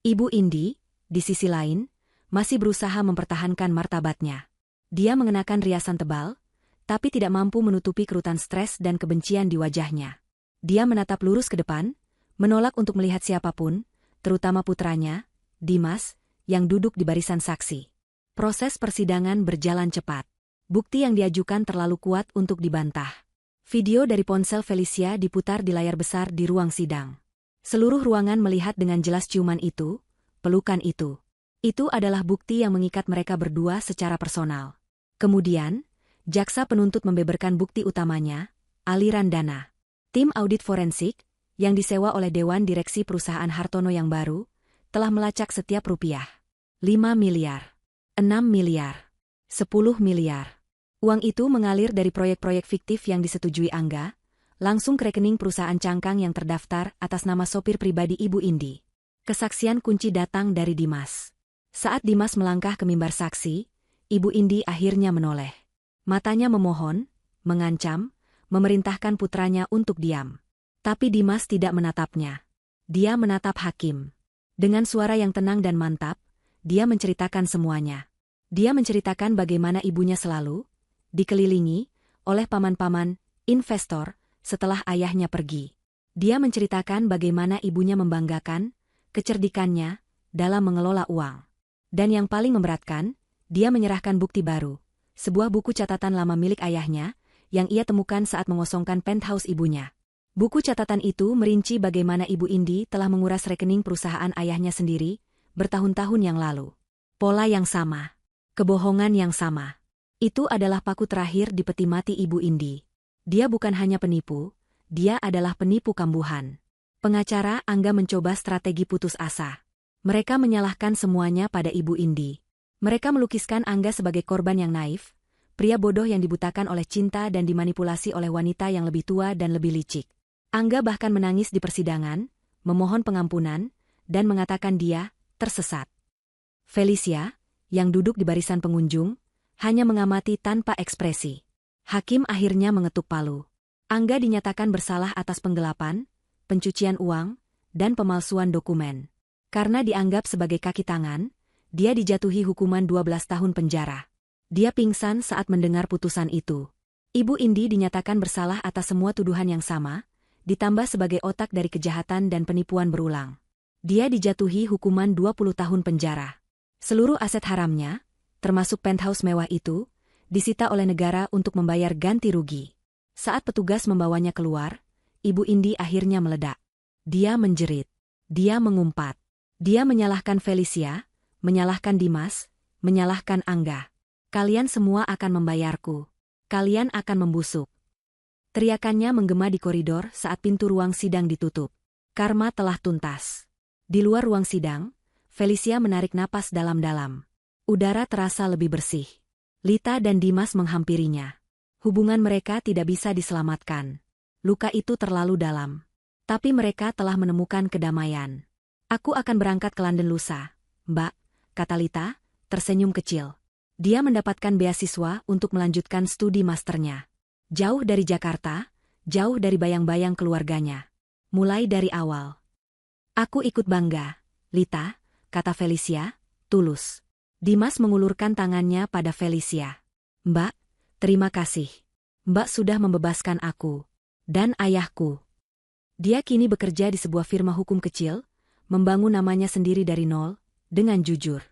Ibu Indi, di sisi lain, masih berusaha mempertahankan martabatnya. Dia mengenakan riasan tebal, tapi tidak mampu menutupi kerutan stres dan kebencian di wajahnya. Dia menatap lurus ke depan, menolak untuk melihat siapapun, terutama putranya, Dimas, yang duduk di barisan saksi. Proses persidangan berjalan cepat. Bukti yang diajukan terlalu kuat untuk dibantah. Video dari ponsel Felicia diputar di layar besar di ruang sidang. Seluruh ruangan melihat dengan jelas ciuman itu, pelukan itu. Itu adalah bukti yang mengikat mereka berdua secara personal. Kemudian, jaksa penuntut membeberkan bukti utamanya, aliran dana. Tim audit forensik, yang disewa oleh Dewan Direksi Perusahaan Hartono yang baru, telah melacak setiap rupiah. 5 miliar, 6 miliar, 10 miliar. Uang itu mengalir dari proyek-proyek fiktif yang disetujui Angga, langsung ke rekening perusahaan cangkang yang terdaftar atas nama sopir pribadi Ibu Indi. Kesaksian kunci datang dari Dimas. Saat Dimas melangkah ke mimbar saksi, Ibu Indi akhirnya menoleh. Matanya memohon, mengancam, memerintahkan putranya untuk diam. Tapi Dimas tidak menatapnya. Dia menatap hakim. Dengan suara yang tenang dan mantap, dia menceritakan semuanya. Dia menceritakan bagaimana ibunya selalu dikelilingi oleh paman-paman, investor, setelah ayahnya pergi. Dia menceritakan bagaimana ibunya membanggakan kecerdikannya dalam mengelola uang. Dan yang paling memberatkan, dia menyerahkan bukti baru, sebuah buku catatan lama milik ayahnya, yang ia temukan saat mengosongkan penthouse ibunya. Buku catatan itu merinci bagaimana Ibu Indi telah menguras rekening perusahaan ayahnya sendiri, bertahun-tahun yang lalu. Pola yang sama. Kebohongan yang sama. Itu adalah paku terakhir di peti mati Ibu Indi. Dia bukan hanya penipu, dia adalah penipu kambuhan. Pengacara Angga mencoba strategi putus asa. Mereka menyalahkan semuanya pada Ibu Indi. Mereka melukiskan Angga sebagai korban yang naif, pria bodoh yang dibutakan oleh cinta dan dimanipulasi oleh wanita yang lebih tua dan lebih licik. Angga bahkan menangis di persidangan, memohon pengampunan, dan mengatakan dia tersesat. Felicia, yang duduk di barisan pengunjung, hanya mengamati tanpa ekspresi. Hakim akhirnya mengetuk palu. Angga dinyatakan bersalah atas penggelapan, pencucian uang, dan pemalsuan dokumen. Karena dianggap sebagai kaki tangan, dia dijatuhi hukuman 12 tahun penjara. Dia pingsan saat mendengar putusan itu. Ibu Indi dinyatakan bersalah atas semua tuduhan yang sama, ditambah sebagai otak dari kejahatan dan penipuan berulang. Dia dijatuhi hukuman 20 tahun penjara. Seluruh aset haramnya, termasuk penthouse mewah itu, disita oleh negara untuk membayar ganti rugi. Saat petugas membawanya keluar, Ibu Indi akhirnya meledak. Dia menjerit. Dia mengumpat. Dia menyalahkan Felicia, menyalahkan Dimas, menyalahkan Angga. Kalian semua akan membayarku. Kalian akan membusuk. Teriakannya menggema di koridor saat pintu ruang sidang ditutup. Karma telah tuntas. Di luar ruang sidang, Felicia menarik napas dalam-dalam. Udara terasa lebih bersih. Lita dan Dimas menghampirinya. Hubungan mereka tidak bisa diselamatkan. Luka itu terlalu dalam. Tapi mereka telah menemukan kedamaian. Aku akan berangkat ke London lusa, Mbak, kata Lita, tersenyum kecil. Dia mendapatkan beasiswa untuk melanjutkan studi masternya. Jauh dari Jakarta, jauh dari bayang-bayang keluarganya. Mulai dari awal. Aku ikut bangga, Lita, kata Felicia, tulus. Dimas mengulurkan tangannya pada Felicia. Mbak, terima kasih. Mbak sudah membebaskan aku. Dan ayahku. Dia kini bekerja di sebuah firma hukum kecil, membangun namanya sendiri dari nol, dengan jujur.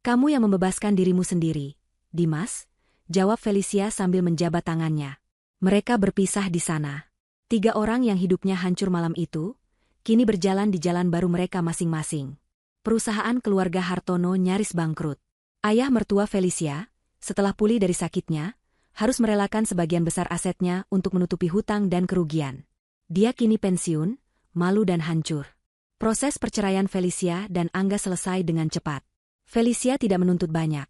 Kamu yang membebaskan dirimu sendiri, Dimas, jawab Felicia sambil menjabat tangannya. Mereka berpisah di sana. 3 orang yang hidupnya hancur malam itu, kini berjalan di jalan baru mereka masing-masing. Perusahaan keluarga Hartono nyaris bangkrut. Ayah mertua Felicia, setelah pulih dari sakitnya, harus merelakan sebagian besar asetnya untuk menutupi hutang dan kerugian. Dia kini pensiun, malu dan hancur. Proses perceraian Felicia dan Angga selesai dengan cepat. Felicia tidak menuntut banyak.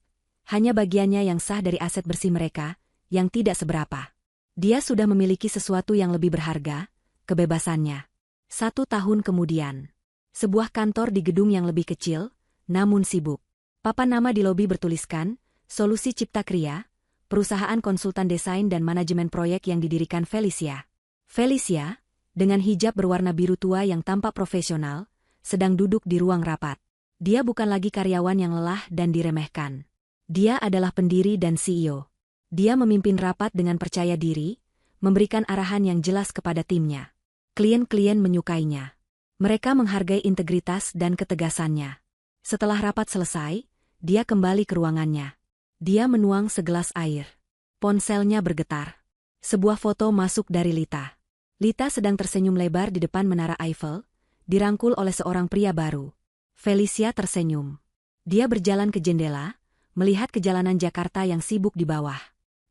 Hanya bagiannya yang sah dari aset bersih mereka, yang tidak seberapa. Dia sudah memiliki sesuatu yang lebih berharga, kebebasannya. 1 tahun kemudian. Sebuah kantor di gedung yang lebih kecil, namun sibuk. Papan nama di lobi bertuliskan, Solusi Cipta Kriya, perusahaan konsultan desain dan manajemen proyek yang didirikan Felicia. Felicia, dengan hijab berwarna biru tua yang tampak profesional, sedang duduk di ruang rapat. Dia bukan lagi karyawan yang lelah dan diremehkan. Dia adalah pendiri dan CEO. Dia memimpin rapat dengan percaya diri, memberikan arahan yang jelas kepada timnya. Klien-klien menyukainya. Mereka menghargai integritas dan ketegasannya. Setelah rapat selesai, dia kembali ke ruangannya. Dia menuang segelas air. Ponselnya bergetar. Sebuah foto masuk dari Lita. Lita sedang tersenyum lebar di depan Menara Eiffel, dirangkul oleh seorang pria baru. Felicia tersenyum. Dia berjalan ke jendela, melihat kejalanan Jakarta yang sibuk di bawah.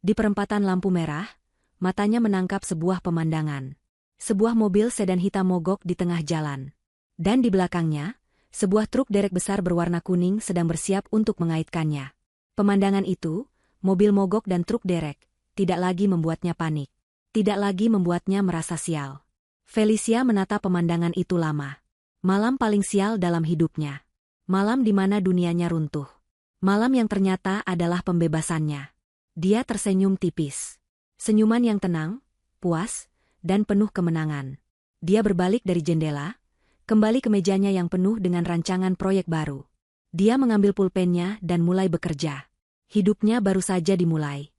Di perempatan lampu merah, matanya menangkap sebuah pemandangan. Sebuah mobil sedan hitam mogok di tengah jalan. Dan di belakangnya, sebuah truk derek besar berwarna kuning sedang bersiap untuk mengaitkannya. Pemandangan itu, mobil mogok dan truk derek, tidak lagi membuatnya panik. Tidak lagi membuatnya merasa sial. Felicia menatap pemandangan itu lama. Malam paling sial dalam hidupnya. Malam di mana dunianya runtuh. Malam yang ternyata adalah pembebasannya. Dia tersenyum tipis. Senyuman yang tenang, puas, dan penuh kemenangan. Dia berbalik dari jendela, kembali ke mejanya yang penuh dengan rancangan proyek baru. Dia mengambil pulpennya dan mulai bekerja. Hidupnya baru saja dimulai.